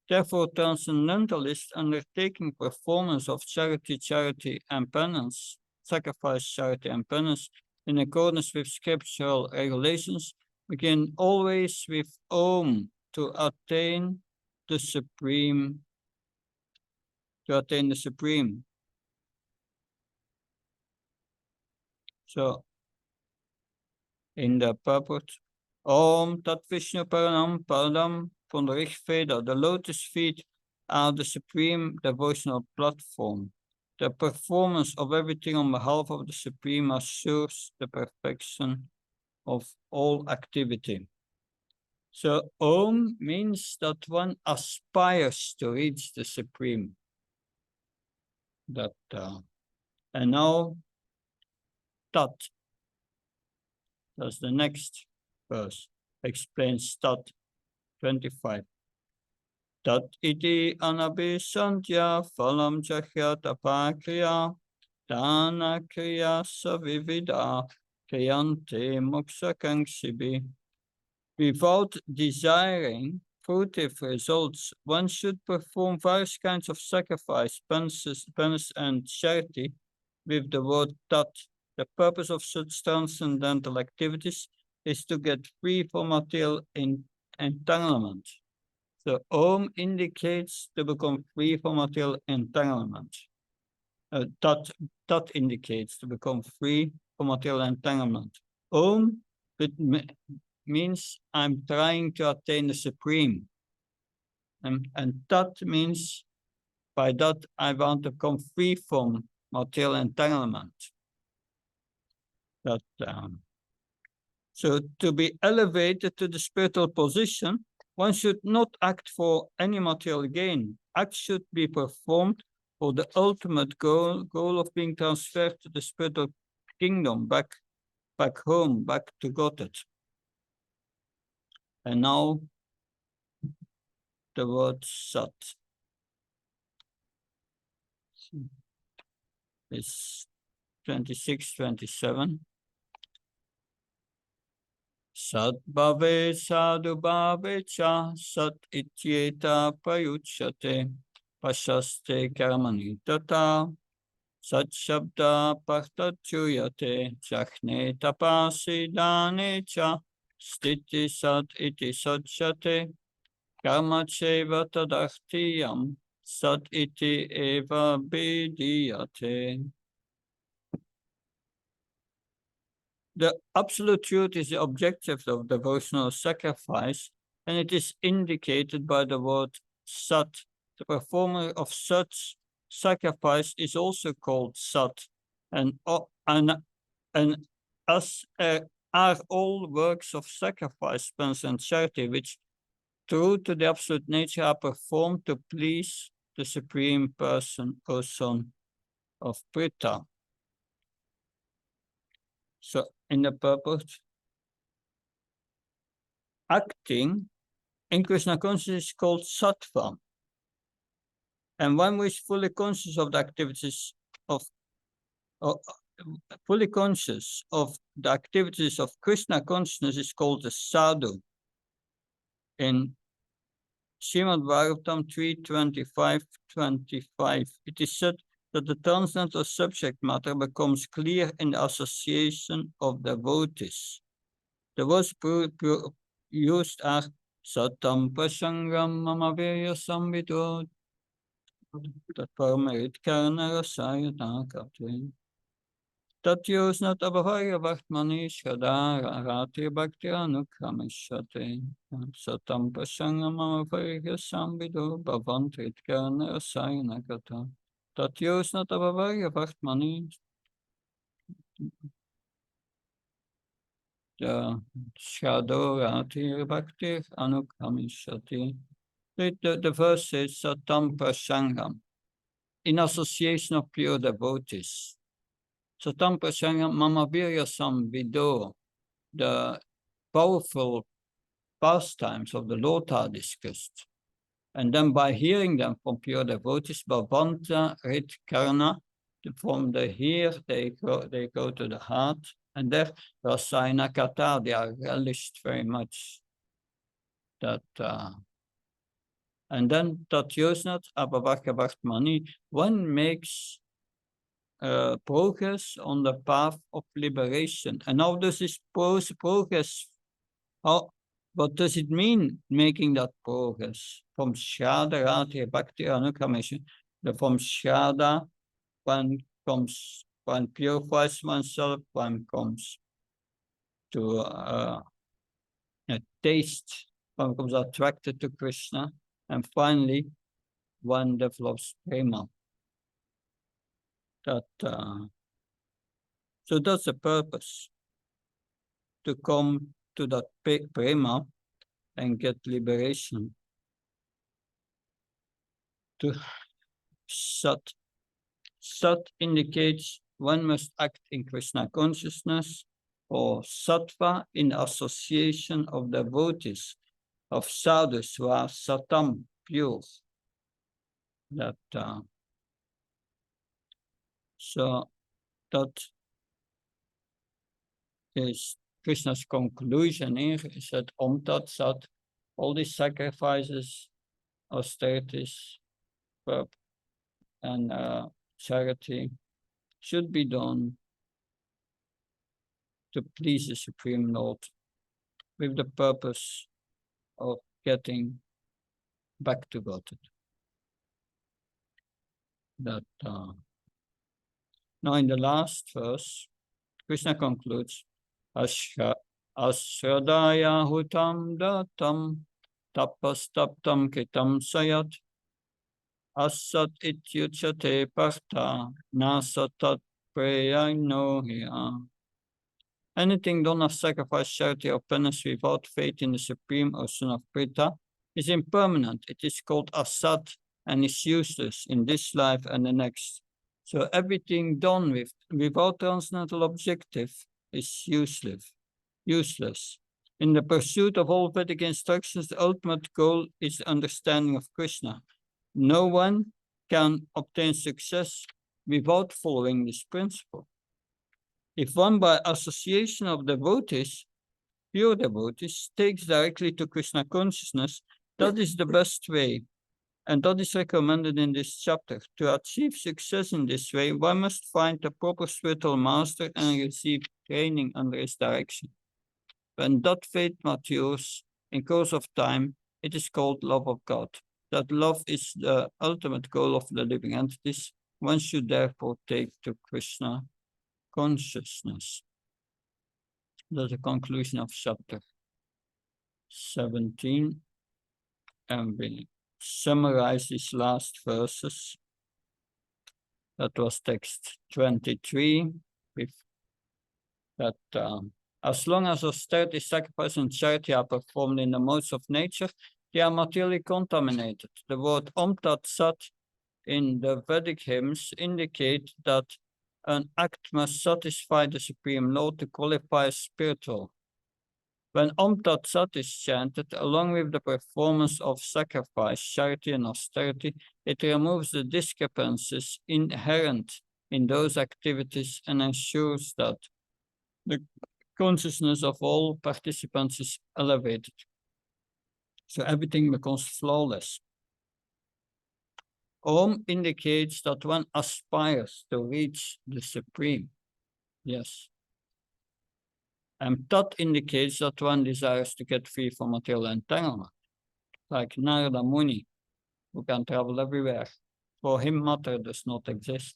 Therefore, transcendentalists undertaking performance of charity, and penance, sacrifice, charity, and penance in accordance with scriptural regulations begin always with Om to attain the Supreme. So, in the purport, Om Tat Vishnu Paranam Paradam from the Rig Veda, the lotus feet are the supreme devotional platform. The performance of everything on behalf of the Supreme assures the perfection of all activity. So Om means that one aspires to reach the Supreme. And now Tat. That's the next verse. Explains Tat 25. Tat iti anabhisantya phalam jahyata pakriya dana kriya savivida kriyante moksakangshibi. Without desiring fruitive results, one should perform various kinds of sacrifice, penance, and charity with the word Tat. The purpose of such transcendental activities is to get free from material entanglement. So Om indicates to become free from material entanglement. Tat indicates to become free from material entanglement. Om means I'm trying to attain the Supreme. And Tat means by that I want to come free from material entanglement. So to be elevated to the spiritual position, one should not act for any material gain. Acts should be performed for the ultimate goal of being transferred to the spiritual kingdom, back home, back to Godhead. And now the word Sat is 26, 27. Sat bhave sadhu bhave cha sat ityeta prayuchyate pashaste karmani tata sat shabda partachuyate chakne tapasi dane cha stiti sat iti satchate. karma cheva tadartiyam sat iti eva bidiyate. The absolute truth is the objective of devotional sacrifice, and it is indicated by the word sat. The performer of such sacrifice is also called sat, and as are all works of sacrifice, penance, and charity, which, true to the absolute nature, are performed to please the Supreme Person or Son of Prita. So, in the purpose, acting in Krishna consciousness is called sattva. And one who is fully conscious of the activities of fully conscious of the activities of Krishna consciousness is called the sadhu. In Srimad Bhagavatam 3:25-25, it is said that the transcendental subject matter becomes clear in the association of devotees. The words used are satam prasangam mamavirya samvidot tatparamarit karana rasaya nakatve tatyosnat abhavaya vartmani shradara rati bhakti anukramishate satam prasangam mamavirya samvidot bhavantrit karana rasaya nakata tatyosnat abhavaya vartmani Shadorati Bhakti Anukramishati. The verse says Satam Prasangam, in association of pure devotees. Satam Prasangam Mamavirya Samvido, the powerful pastimes of the Lord are discussed. And then by hearing them from pure devotees, Bhavanta Rit Karna, from the ear they go to the heart, and there Rasayana Kata, they are relished very much. That and then Tatyosnat Abhavaka Vartmani, one makes progress on the path of liberation. And how does this progress, what does it mean making that progress? From Shraddha, Rati, Bhakti, Anukramation, from Shraddha, one purifies oneself, one comes to a taste, one becomes attracted to Krishna, and finally, one develops prema. So that's the purpose, to come to that prema and get liberation. To sat. Sat indicates one must act in Krishna consciousness, or sattva in association of devotees, of sadhus who are satam, pure. That so that is Krishna's conclusion here, is that Om Tat Sat, all these sacrifices, austerities, and charity should be done to please the Supreme Lord, with the purpose of getting back to God. That now in the last verse, Krishna concludes, Ashradaya hutam datam tapastaptam kitam sayat asat ityuchate partha nasatat prayano hiya. Anything done as sacrifice, charity, or penance without faith in the Supreme or Son of Prita is impermanent. It is called asat and is useless in this life and the next. So everything done without transcendental objective is useless. In the pursuit of all Vedic instructions, the ultimate goal is the understanding of Krishna. No one can obtain success without following this principle. If one by association of devotees, pure devotees, takes directly to Krishna consciousness, that is the best way. And that is recommended in this chapter. To achieve success in this way, one must find a proper spiritual master and receive training under his direction. When that faith matures, in course of time, it is called love of God. That love is the ultimate goal of the living entities. One should therefore take to Krishna consciousness. That's the conclusion of chapter 17. And we summarize these last verses. That was text 23, with that as long as austerity, sacrifice, and charity are performed in the modes of nature, they are materially contaminated. The word Om Tat Sat in the Vedic hymns indicate that an act must satisfy the Supreme Lord to qualify as spiritual. When Om Tat Sat is chanted, along with the performance of sacrifice, charity, and austerity, it removes the discrepancies inherent in those activities and ensures that the consciousness of all participants is elevated. So everything becomes flawless. Om indicates that one aspires to reach the Supreme. Yes. And Tat indicates that one desires to get free from material entanglement, like Narada Muni, who can travel everywhere. For him, matter does not exist.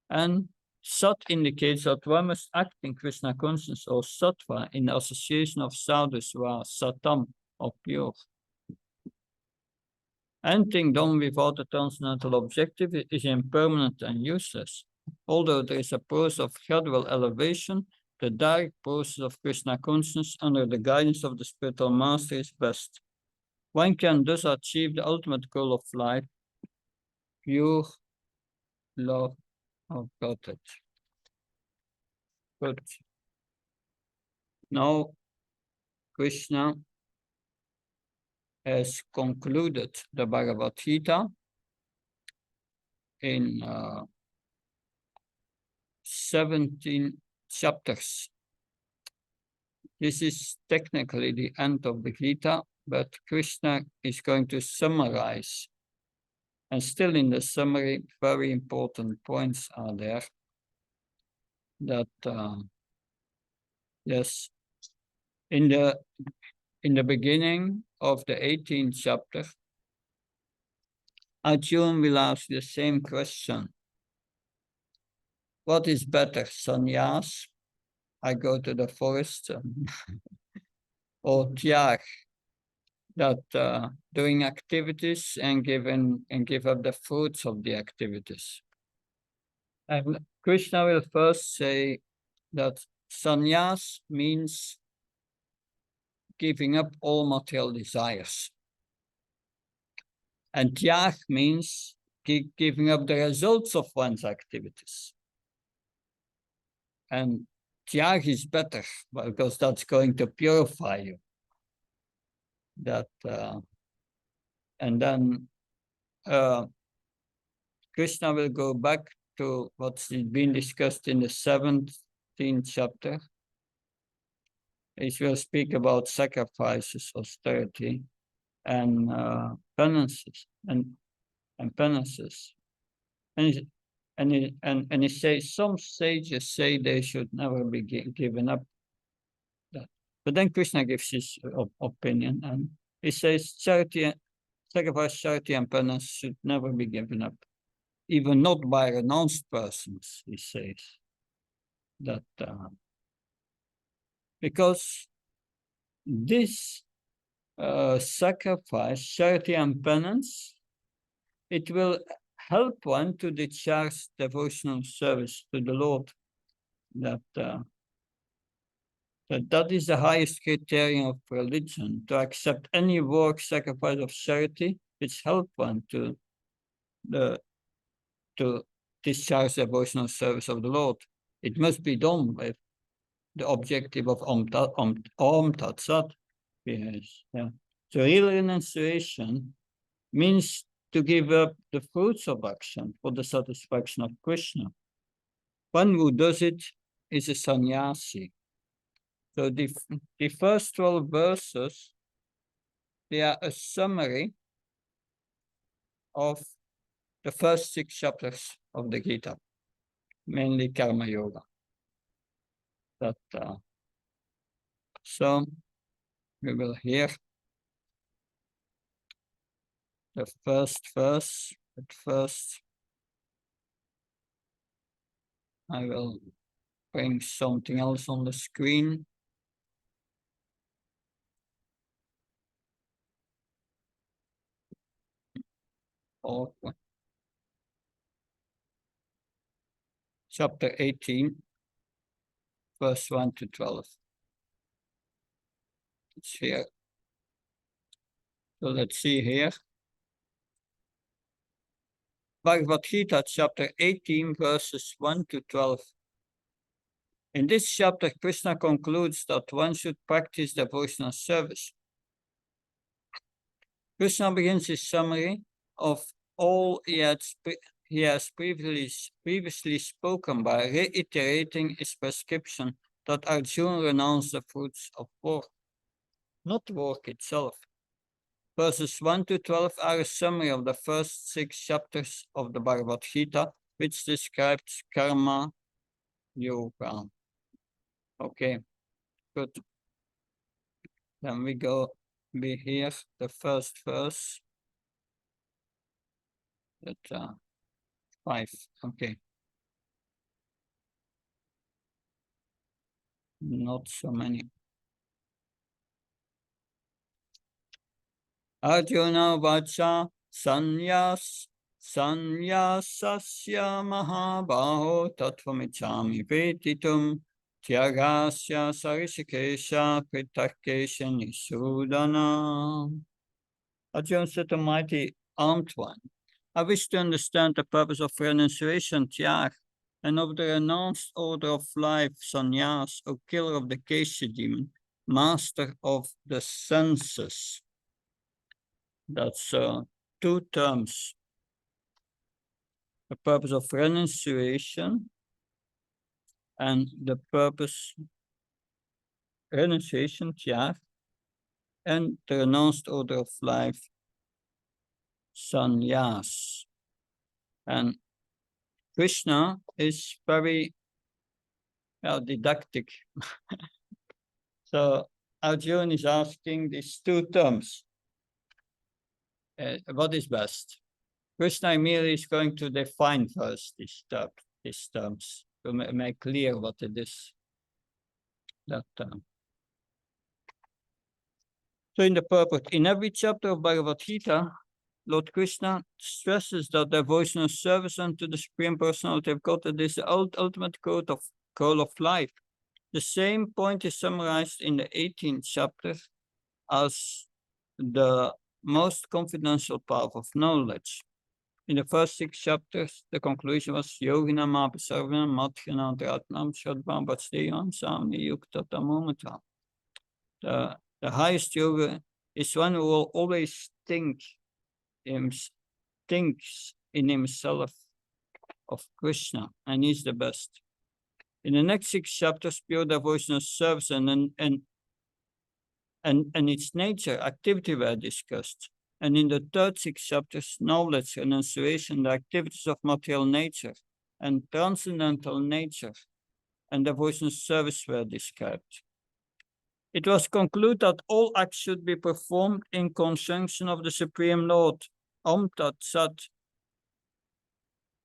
And Sat indicates that one must act in Krishna consciousness or Sattva in the association of sadhus who are Satam or pure. Anything done without a transcendental objective is impermanent and useless. Although there is a process of gradual elevation, the direct process of Krishna consciousness under the guidance of the spiritual master is best. One can thus achieve the ultimate goal of life, pure love of Godhead. Good. Now, Krishna has concluded the Bhagavad Gita in 17 chapters. This is technically the end of the Gita, but Krishna is going to summarize. And still in the summary, very important points are there. That, yes, in the beginning of the 18th chapter, Arjuna will ask the same question. What is better, sannyas? I go to the forest, or tyag, that doing activities and give up the fruits of the activities. And Krishna will first say that sannyas means giving up all material desires. And tyag means giving up the results of one's activities. And tyag is better because that's going to purify you. That and then Krishna will go back to what's been discussed in the 17th chapter. He will speak about sacrifices, austerity, and penances, and penances. And he says some sages say they should never be given up. That. But then Krishna gives his opinion, and he says charity, sacrifice, charity, and penance should never be given up, even not by renounced persons. He says that because this sacrifice, charity, and penance, it will help one to discharge devotional service to the Lord. That is the highest criterion of religion, to accept any work, sacrifice of charity, which help one to discharge devotional service of the Lord. It must be done with the objective of Om Tat Sat. Yes, yeah. So real renunciation means to give up the fruits of action for the satisfaction of Krishna. One who does it is a sannyasi. So the first 12 verses, they are a summary of the first 6 chapters of the Gita, mainly Karma Yoga. So we will hear the first verse. But first, I will bring something else on the screen. Or chapter 18, verse 1 to 12. It's here. So let's see here. Bhagavad Gita, chapter 18, verses 1 to 12. In this chapter, Krishna concludes that one should practice devotional service. Krishna begins his summary of all he has previously spoken by reiterating his prescription that Arjuna renounce the fruits of work, not work itself. Verses 1 to 12 are a summary of the first 6 chapters of the Bhagavad Gita, which describes karma yoga. Okay, good. Then we hear the first verse. That 5, okay. Not so many. Arjuna vacha sanyasasya mahabaho tattvamichami veditum tyagasya sarishikesha kritakesha nisudana. Arjuna said to mighty armed one, I wish to understand the purpose of renunciation, tyag, and of the renounced order of life, sannyas, O killer of the Kesha demon, master of the senses. That's 2 terms. The purpose of renunciation and the purpose, renunciation, tyag, and the renounced order of life, sannyas. And Krishna is very didactic. So Arjuna is asking these 2 terms. What is best? Krishna immediately is going to define first these terms to make clear what it is. That term. So in the purport, in every chapter of Bhagavad Gita, Lord Krishna stresses that devotional service unto the Supreme Personality of Godhead is the ultimate goal of life. The same point is summarized in the 18th chapter as the most confidential path of knowledge. In the first 6 chapters, the conclusion was Yogina Mapasarvana Mathyana Dratnam Shadvam Bhatsteyam Sami Yukta Tamomata. The highest yoga is one who will always thinks in himself of Krishna, and he's the best. In the next 6 chapters, pure devotional service and its nature, activity were discussed. And in the third 6 chapters, knowledge, renunciation, the activities of material nature and transcendental nature and devotional service were described. It was concluded that all acts should be performed in conjunction of the Supreme Lord, Om Tat Sat.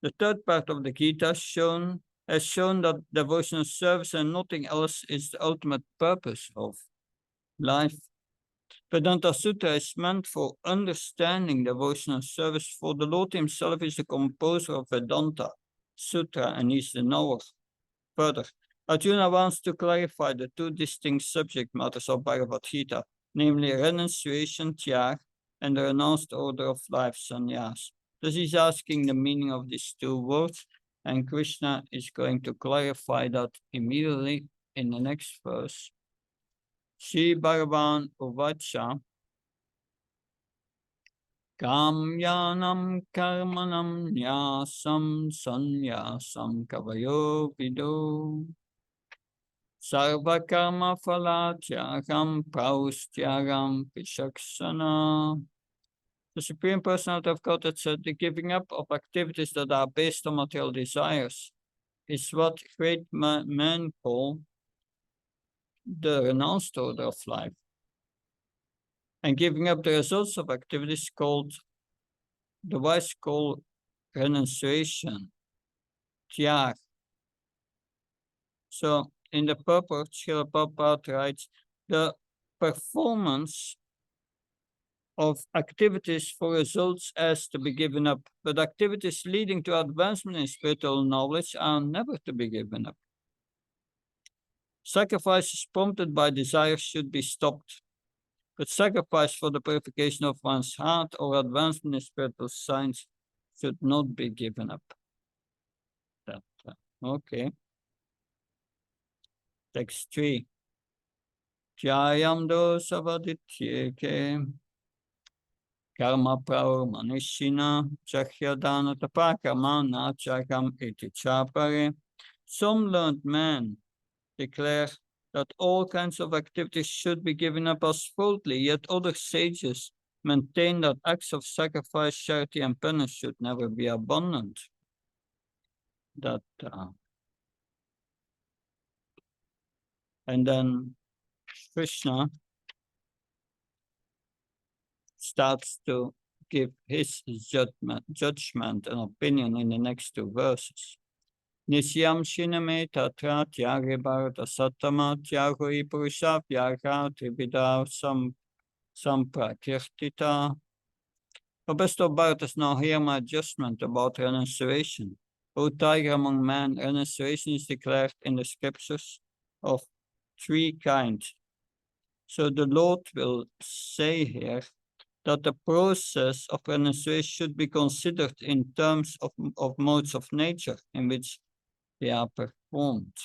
The third part of the Gita has shown that devotional service and nothing else is the ultimate purpose of life. Vedanta Sutra is meant for understanding devotional service, for the Lord himself is the composer of Vedanta Sutra and he's the knower. Further, Arjuna wants to clarify the 2 distinct subject matters of Bhagavad Gita, namely renunciation, tyag, and the renounced order of life, sannyas. Thus he's asking the meaning of these 2 words, and Krishna is going to clarify that immediately in the next verse. Shri Bhagavan Uvacha Kamyanam Karmanam Nyasam Sanyasam Kavayo Vido Sarva Karma Phalatyagam Praustyagam Pishaksana. The Supreme Personality of Godhead said the giving up of activities that are based on material desires is what great men call the renounced order of life. and giving up the results of activities called the wise call renunciation, tyag. So in the purport, Srila Prabhupada writes, the performance of activities for results has to be given up, but activities leading to advancement in spiritual knowledge are never to be given up. Sacrifices prompted by desire should be stopped, but sacrifice for the purification of one's heart or advancement in spiritual science should not be given up. Okay. Text 3. Jayam dosavadityeke karma praur manishina chahyadana tapakamana chakam iti chapare. Some learned men declare that all kinds of activities should be given up as faulty, yet other sages maintain that acts of sacrifice, charity, and penance should never be abandoned. And then Krishna starts to give his judgment and opinion in the next two verses. Nisyam shiname tatra tyage bharata sattama tyagoi purusha vyarha tribida samprakirtita. The best of Bharatas, now hear my adjustment about renunciation. O tiger among men, renunciation is declared in the scriptures of three kinds. So the Lord will say here that the process of renunciation should be considered in terms of modes of nature in which they are performed.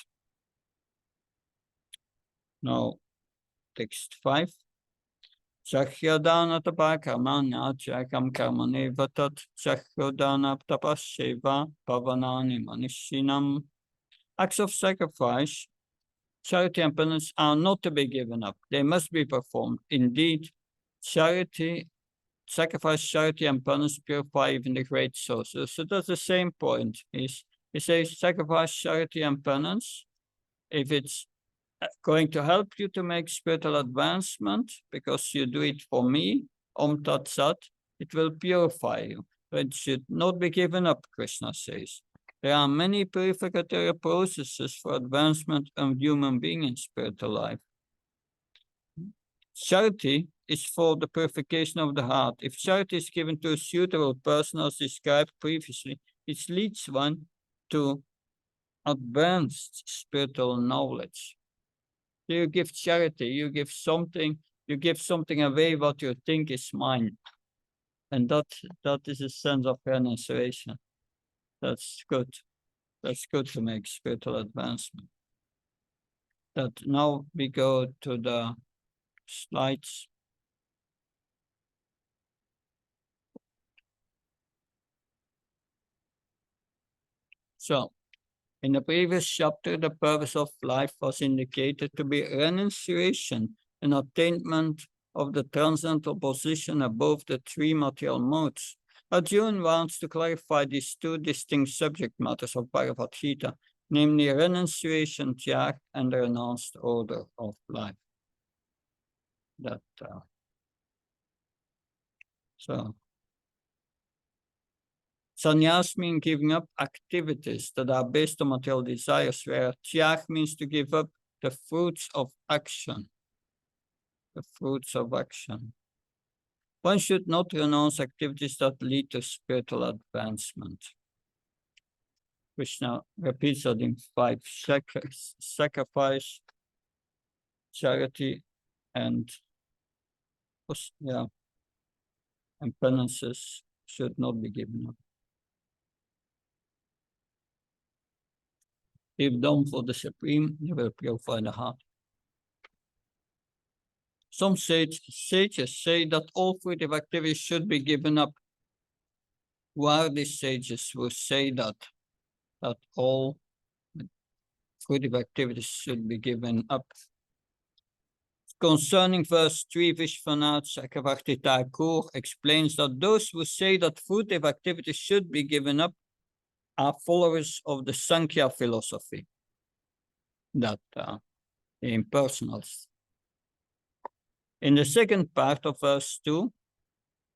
Now, text 5. Chahyodana tapakamanya chakam karmane vatat chahyodana tapasyeva pavanani manishinam. Acts of sacrifice, charity, and penance are not to be given up. They must be performed. Indeed, sacrifice, charity, and penance purify even the great sources. So that's the same point. He says sacrifice, charity, and penance. If it's going to help you to make spiritual advancement, because you do it for me, Om Tat Sat, it will purify you. But it should not be given up, Krishna says. There are many purificatory processes for advancement of human being in spiritual life. Charity is for the purification of the heart. If charity is given to a suitable person, as described previously, it leads one to advanced spiritual knowledge. You give charity, you give something away what you think is mine. And that is a sense of renunciation. That's good. That's good to make spiritual advancement. That now we go to the slides. So, in the previous chapter, the purpose of life was indicated to be renunciation and attainment of the transcendental position above the three material modes. Arjuna wants to clarify these two distinct subject matters of Bhagavad Gita, namely renunciation, tyag, and the renounced order of life. So sannyas means giving up activities that are based on material desires, where tyag means to give up the fruits of action. The fruits of action. One should not renounce activities that lead to spiritual advancement. Krishna repeats that in 5: sacrifice, charity, and penances should not be given up. If done for the Supreme, they will purify the heart. Some sages say that all fruitive activities should be given up. Who are these sages who say that all fruitive activities should be given up? Concerning verse 3, Vishwanath Chakravarti Thakur explains that those who say that fruitive activities should be given up are followers of the Sankhya philosophy, that impersonals. In the second part of verse 2,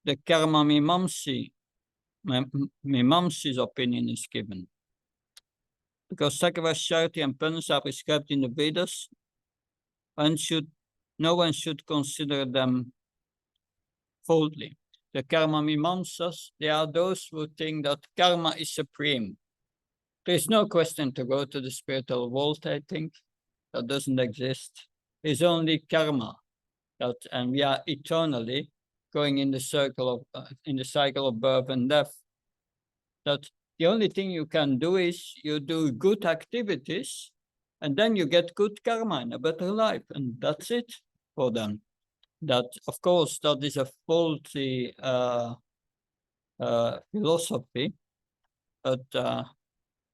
the karma mimamsi's opinion is given. Because sacrifice, charity, and penance are prescribed in the Vedas, and no one should consider them faulty. The karma mimamsas, they are those who think that karma is supreme. There is no question to go to the spiritual world, I think. That doesn't exist. It's only karma, and we are eternally going in the cycle of birth and death. That the only thing you can do is you do good activities, and then you get good karma and a better life, and that's it for them. That, of course, that is a faulty philosophy, but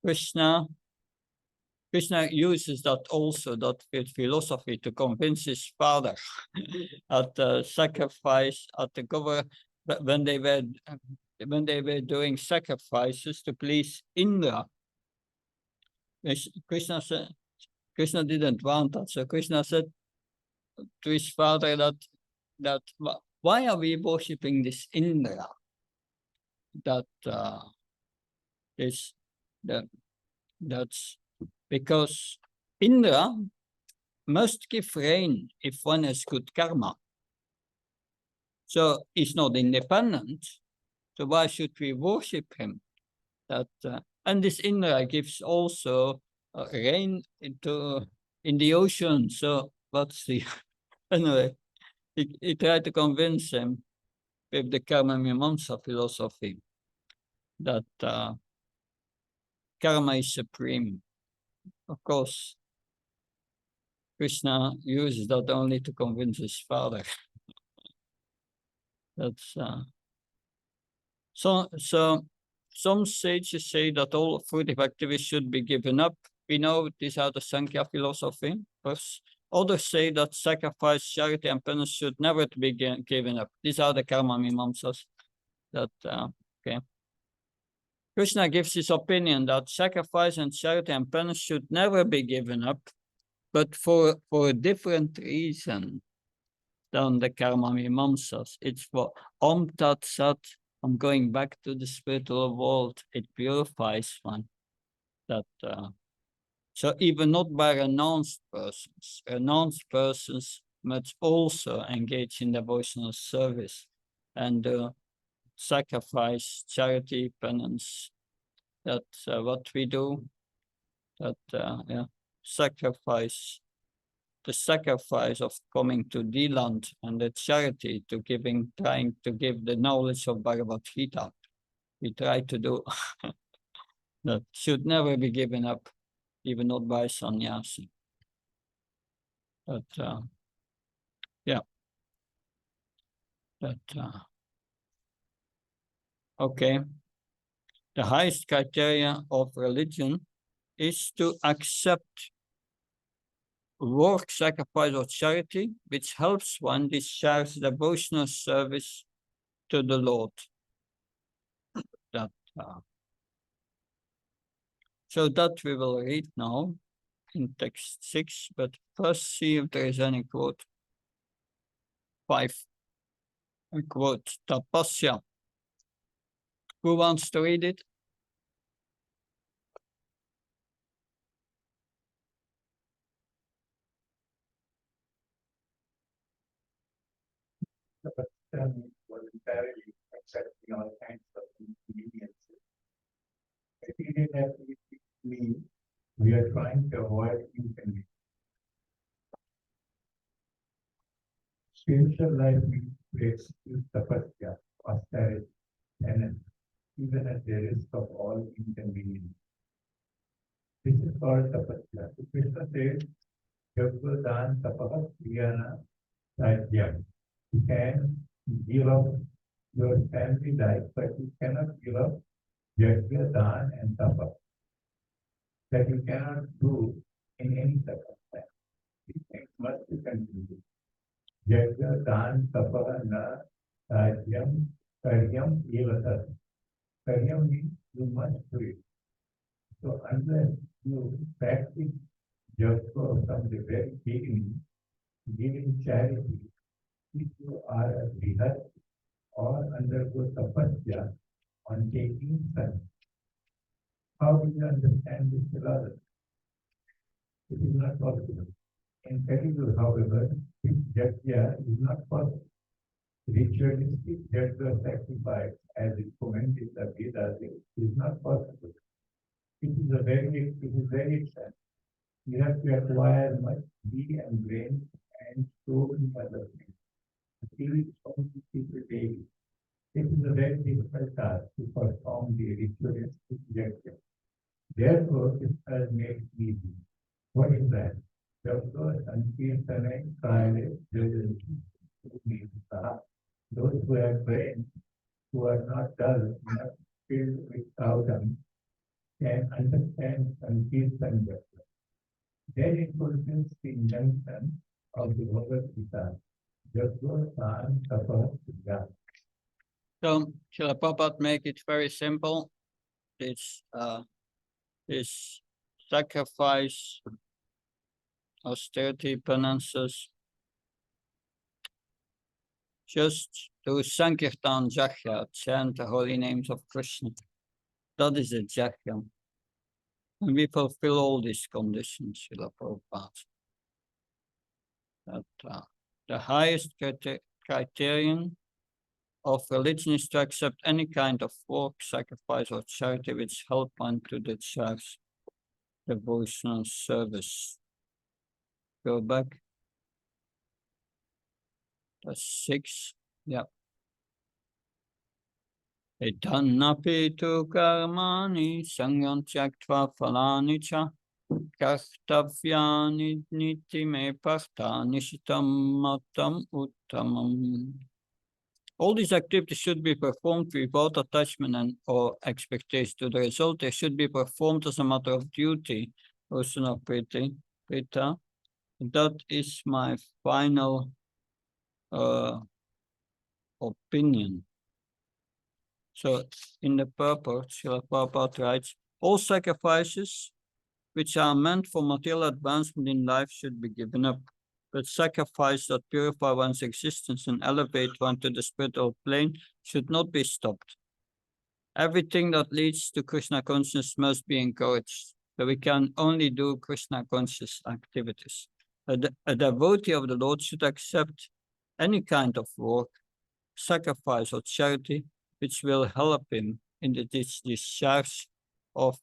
Krishna uses that also, that philosophy, to convince his father at the sacrifice at the when they were doing sacrifices to please Indra. Krishna didn't want that, so Krishna said to his father that why are we worshipping this Indra? That's because Indra must give rain if one has good karma. So he's not independent. So why should we worship him? And this Indra gives also rain in the ocean. So what's the anyway? He tried to convince him with the karma mimamsa philosophy that karma is supreme. Of course, Krishna uses that only to convince his father. That's so some sages say that all fruitive activities should be given up. We know these are the Sankhya philosophy. Others say that sacrifice, charity, and penance should never be given up. These are the karma mimamsas. Okay. Krishna gives his opinion that sacrifice and charity and penance should never be given up, but for a different reason than the karma mimamsas. It's for Om Tat Sat. I'm going back to the spiritual world. It purifies one. So even not by renounced persons must also engage in devotional service and sacrifice, charity, penance. That's what we do. Sacrifice. The sacrifice of coming to Deland and the charity to trying to give the knowledge of Bhagavad Gita. We try to do that should never be given up, even not by sannyasi. Okay. The highest criteria of religion is to accept work, sacrifice, or charity, which helps one discharge devotional service to the Lord. So that we will read now in text 6, but first see if there is any quote. 5. A quote, Tapasya. Who wants to read it? Voluntarily accepting all kinds of inconveniences. Material means we are trying to avoid inconvenience. Spiritual life means to execute tapasya, austerity, and even at the risk of all inconvenience. This is called tapasya. So Krishna says, Yogya dan tapaha kriyana rajyam. You can give up your family life, but you cannot give up yajna, dan, and tapa. That you cannot do in any circumstance. These things must be continued. Yajna, dan, tapa, na, rajyam, karyam, evatat. Karyam means you must do it. So unless you practice yoga from the very beginning, giving charity, if you are a grihast or undergo tapasya on taking sun, how do you understand this philosophy? It is not possible. In Telugu, however, this jajya is not possible. Ritualistic jajya sacrifice, as it commented in the Vedas, is not possible. It is very expensive. You have to acquire much ghee and grain and so many other things. Until so many people daily. It is a very difficult task to perform the ritualistic jajya. Therefore, it has made it easy. What is that? Therefore, Sankirtane Kale those who have brains, who are not dull, not filled with stardom, can understand Sankirtan better. Then it fulfills the injunction of the Bhagavad Gita. Jaggo San Tapa Sudha. So, Srila Prabhupada make it very simple. This sacrifice, austerity, penances, just do Sankirtan Jagya, chant the holy names of Krishna. That is a Jagya. And we fulfill all these conditions, Srila Prabhupada. That the highest criterion of religion is to accept any kind of work, sacrifice, or charity which help one to discharge devotional service. Go back. That's 6. Yeah. Etannapi tu karmani sangyam tyaktva phalani cha kartavyani niti me partha nishitam matam uttamam. All these activities should be performed without attachment and or expectation to the result. They should be performed as a matter of duty. Usana Prita. That is my final opinion. So in the purport, Srila Prabhupada writes, all sacrifices which are meant for material advancement in life should be given up. But sacrifice that purify one's existence and elevate one to the spiritual plane should not be stopped. Everything that leads to Krishna consciousness must be encouraged. So we can only do Krishna conscious activities. A devotee of the Lord should accept any kind of work, sacrifice, or charity which will help him in the discharge of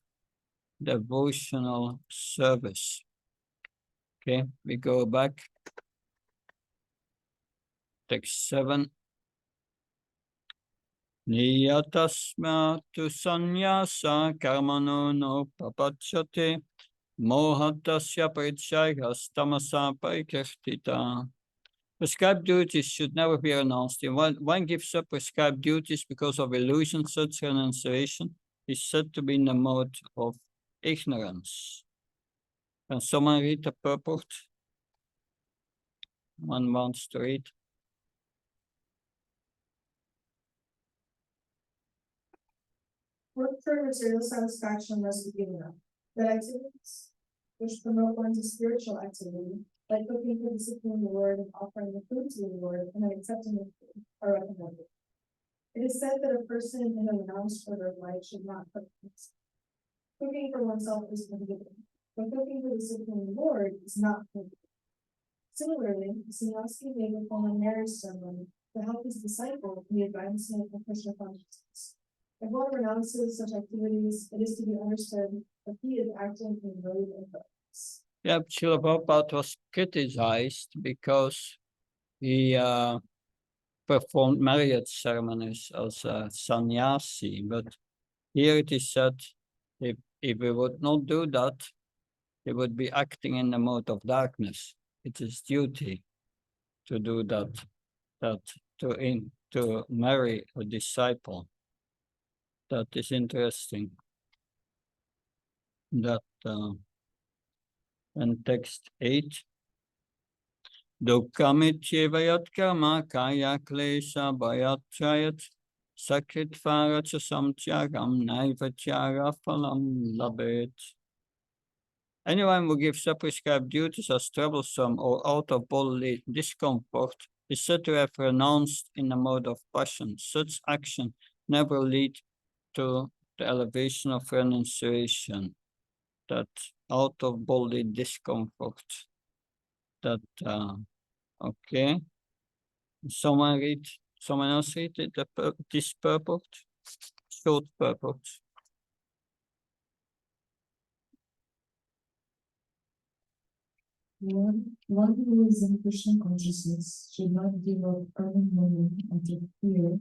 devotional service. Okay, we go back. Text 7. Niyatasmatu sanyasa karmano no papachate mohatasya parichayas tamasa parikirtita. Prescribed duties should never be renounced. If one gives up prescribed duties because of illusion, such renunciation is said to be in the mode of ignorance. Can someone read the purport? One wants to read. Work for material satisfaction must be given up. But activities which promote one's spiritual activity, like cooking for disciplining the Lord and offering the food to the Lord and then accepting the food, are recommended. It is said that a person in a renounced order of life should not cook. Cooking for oneself is prohibited, but cooking for disciplining the Lord is not prohibited. Similarly, Sastri may perform a marriage ceremony to help his disciple in the advancement of Krishna consciousness. If one renounces such activities, it is to be understood that he is acting in road and purpose. Yeah, Srila Prabhupada was criticized because he performed marriage ceremonies as a sannyasi, but here it is said if we would not do that, he would be acting in the mode of darkness. It is duty to do that, to marry a disciple. That is interesting. That and text 8. Dukkamityevayat karma kaya klesha bhayatrayat sakritva rachasam tyagam naivatyara phalam labet. Anyone who gives up prescribed duties as troublesome or out of bodily discomfort is said to have renounced in a mode of passion. Such action never lead to the elevation of renunciation, that out of body discomfort. That okay. Someone else read it, this purport? Short purport. One who is in Krishna consciousness should not give up earning money until fear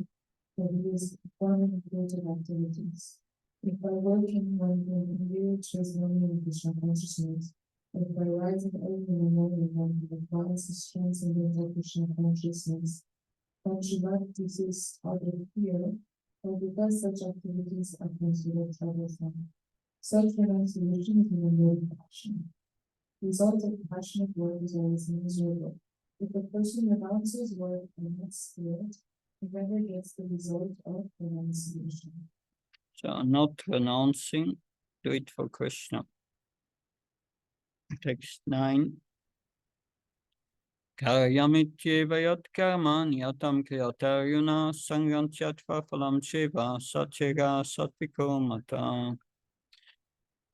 that he is performing creative activities. If by working one can engage his money in Krishna consciousness, if by rising early in the morning one can advance his strength in mental Krishna consciousness, one should not desist out of fear, or because such activities are considered troublesome. Such renunciation is in the mode of action. The result of passionate work is always miserable. If a person renounces work in his spirit, he never gets the result of renunciation. So not renouncing, do it for Krishna. Text 9. Karyamityeva yat karma niyatam kriyatarjuna sangrantyatva phalam cheva satyega satviko mata.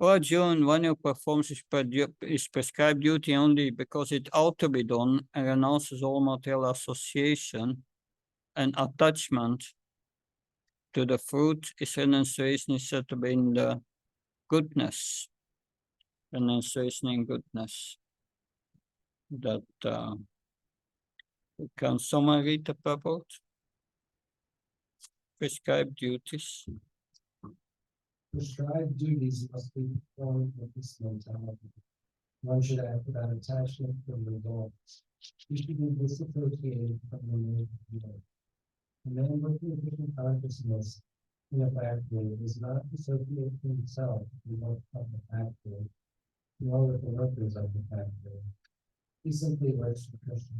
O Arjuna, one who performs his prescribed duty only because it ought to be done and renounces all material association and attachment to the fruit, his renunciation is said to be in the goodness. Renunciation in goodness. That can someone read the purport? Prescribed duties. Prescribed duties must be performed with this mentality. One should act without attachment to the results. He should be disassociated from the main field. A man working with Krishna consciousness in a factory does not associate himself with the work of the factory, nor with the workers of the factory. He simply works for Krishna.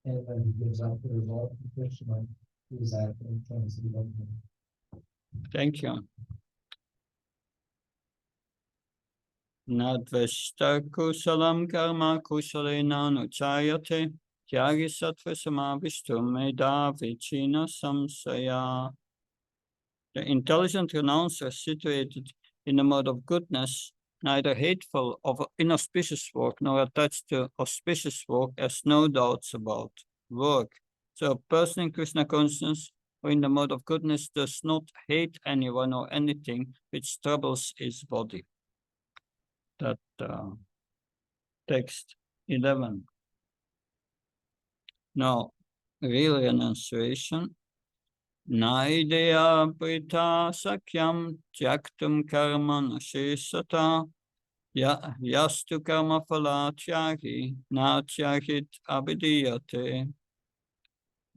And when he gives up the result of Krishna, he is acting transcendently. Thank you. Nadveshta kusalam karma kusalena nuchayate tyagi sattva samavishtu meda vichina samsaya. The intelligent renouncer situated in the mode of goodness, neither hateful of inauspicious work nor attached to auspicious work, has no doubts about work. So a person in Krishna consciousness or in the mode of goodness does not hate anyone or anything which troubles his body. That text 11. Now, real renunciation. Naideya prita sakyam tyaktum karma nashesata yastu karma phala tyagi na tyagit abhidiyate.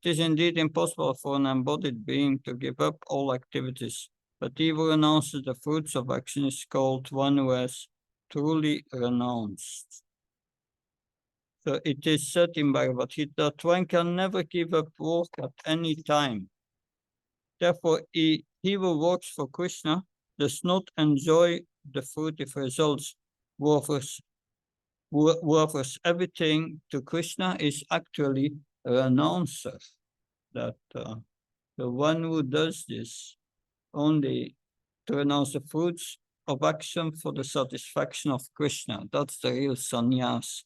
It is indeed impossible for an embodied being to give up all activities, but he who renounces the fruits of action is called one who has truly renounced. So it is said in Bhagavad Gita that one can never give up work at any time. Therefore, he who works for Krishna does not enjoy the fruitive results. Who offers everything to Krishna is actually a renouncer. That the one who does this only to renounce the fruits of action for the satisfaction of Krishna. That's the real sannyas,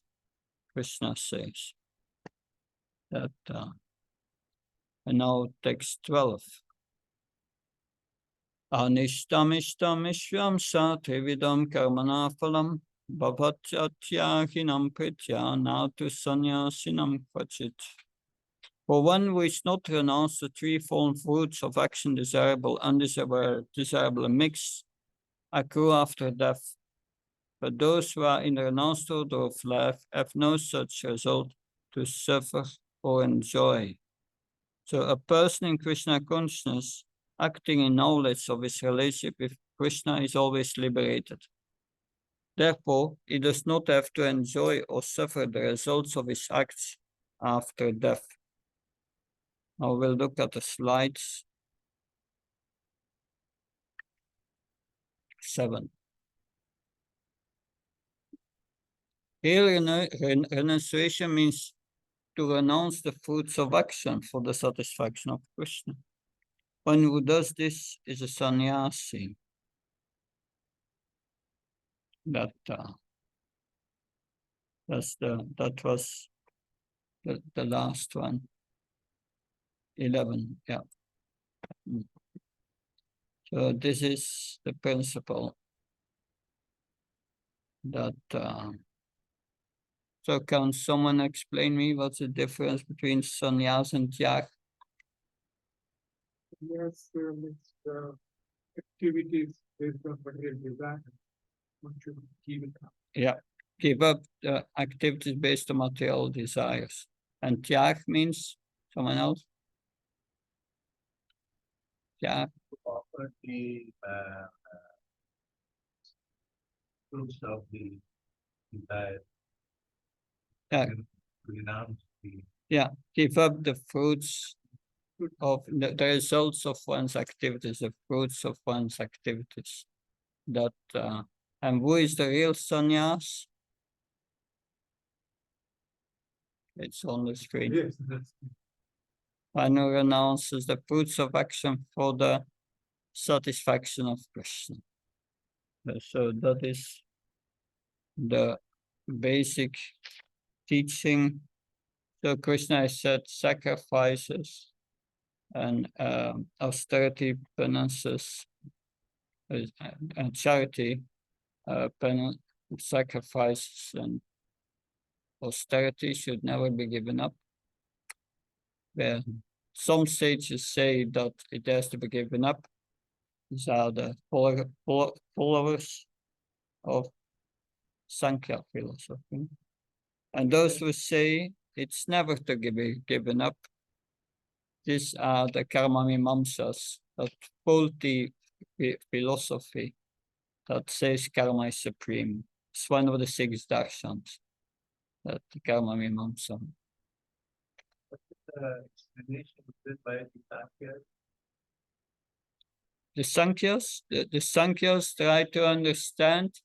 Krishna says. That and now text 12. Anishtamishtam ishvam sa trividam karmana phalam bhavatyahinam pritya natu sannyasinam kvachit. For one who is not renounced the threefold fruits of action, desirable, undesirable, desirable, and mixed, accrue after death. But those who are in the renounced order of life have no such result to suffer or enjoy. So a person in Krishna consciousness, acting in knowledge of his relationship with Krishna, is always liberated. Therefore, he does not have to enjoy or suffer the results of his acts after death. Now we'll look at the slides. 7. Here, renunciation means to renounce the fruits of action for the satisfaction of Krishna. One who does this is a sannyasi. That was the last one. 11, yeah. So this is the principle that. So can someone explain me what's the difference between sannyas and tyag? Yes, activities based on material desire. One should give it up. Yeah, give up the activities based on material desires. And tyag means someone else? Tyag, To offer the fruits of the desire. Yeah. To renounce the give up the fruits of the results of one's activities, the fruits of one's activities. That and who is the real sannyas? It's on the screen. Yes, that's One who renounces the fruits of action for the satisfaction of Krishna. So that is the basic teaching. So Krishna has said sacrifices and austerity, penances, and charity, sacrifices and austerity should never be given up. Where some sages say that it has to be given up. These are the followers of Sankhya philosophy. And those who say it's never to be given up, these are the karma mimamsas, that faulty philosophy that says karma is supreme. It's one of the 6 darshans, that the karma mimamsa. explanation given by the Sankhya. The Sankhya's try to understand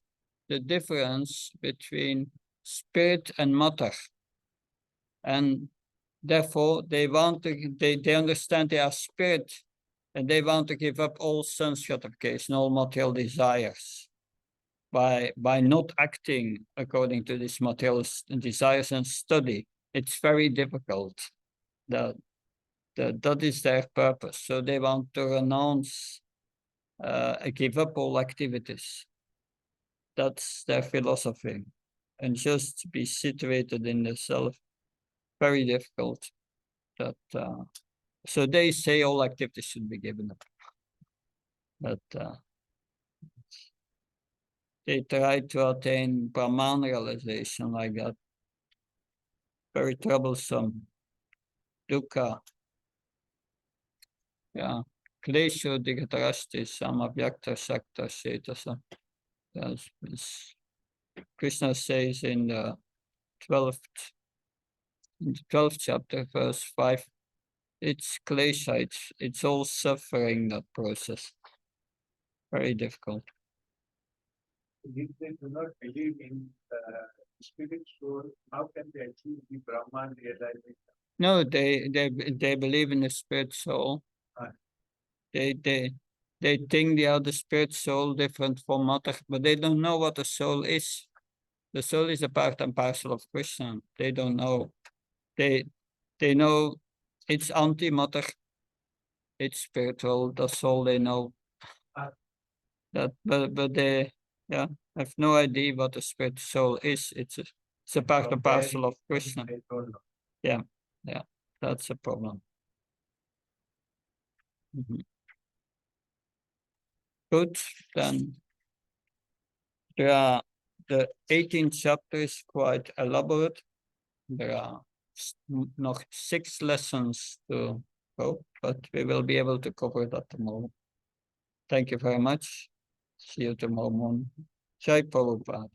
the difference between spirit and matter. And therefore they understand they are spirit, and they want to give up all sense gratification, all material desires by not acting according to these material desires and study. It's very difficult. That is their purpose. So they want to renounce, give up all activities. That's their philosophy. And just be situated in the self. Very difficult. That so they say all activities should be given up. But they try to attain Brahman realization like that. Very troublesome. Dukkha. Yeah. Klesho digatarashti samavyakta shakta shetasa. Yes. Krishna says in the 12th chapter, verse 5, it's klesha, it's all suffering, that process. Very difficult. If they do not believe in spirit soul, how can they achieve the Brahman realization? No, they believe in the spirit soul. They think they are the spirit soul different from matter, but they don't know what the soul is. The soul is a part and parcel of Krishna. They don't know. They know it's anti-matter. It's spiritual. That's all they know. But they have no idea what the spirit soul is. It's a part and parcel of Krishna. They don't know. Yeah, that's a problem. Mhm. Good, then the 18th chapter is quite elaborate. There are nog 6 lessons to go, but we will be able to cover that tomorrow. Thank you very much. See you tomorrow morning. Jai Prabhupada.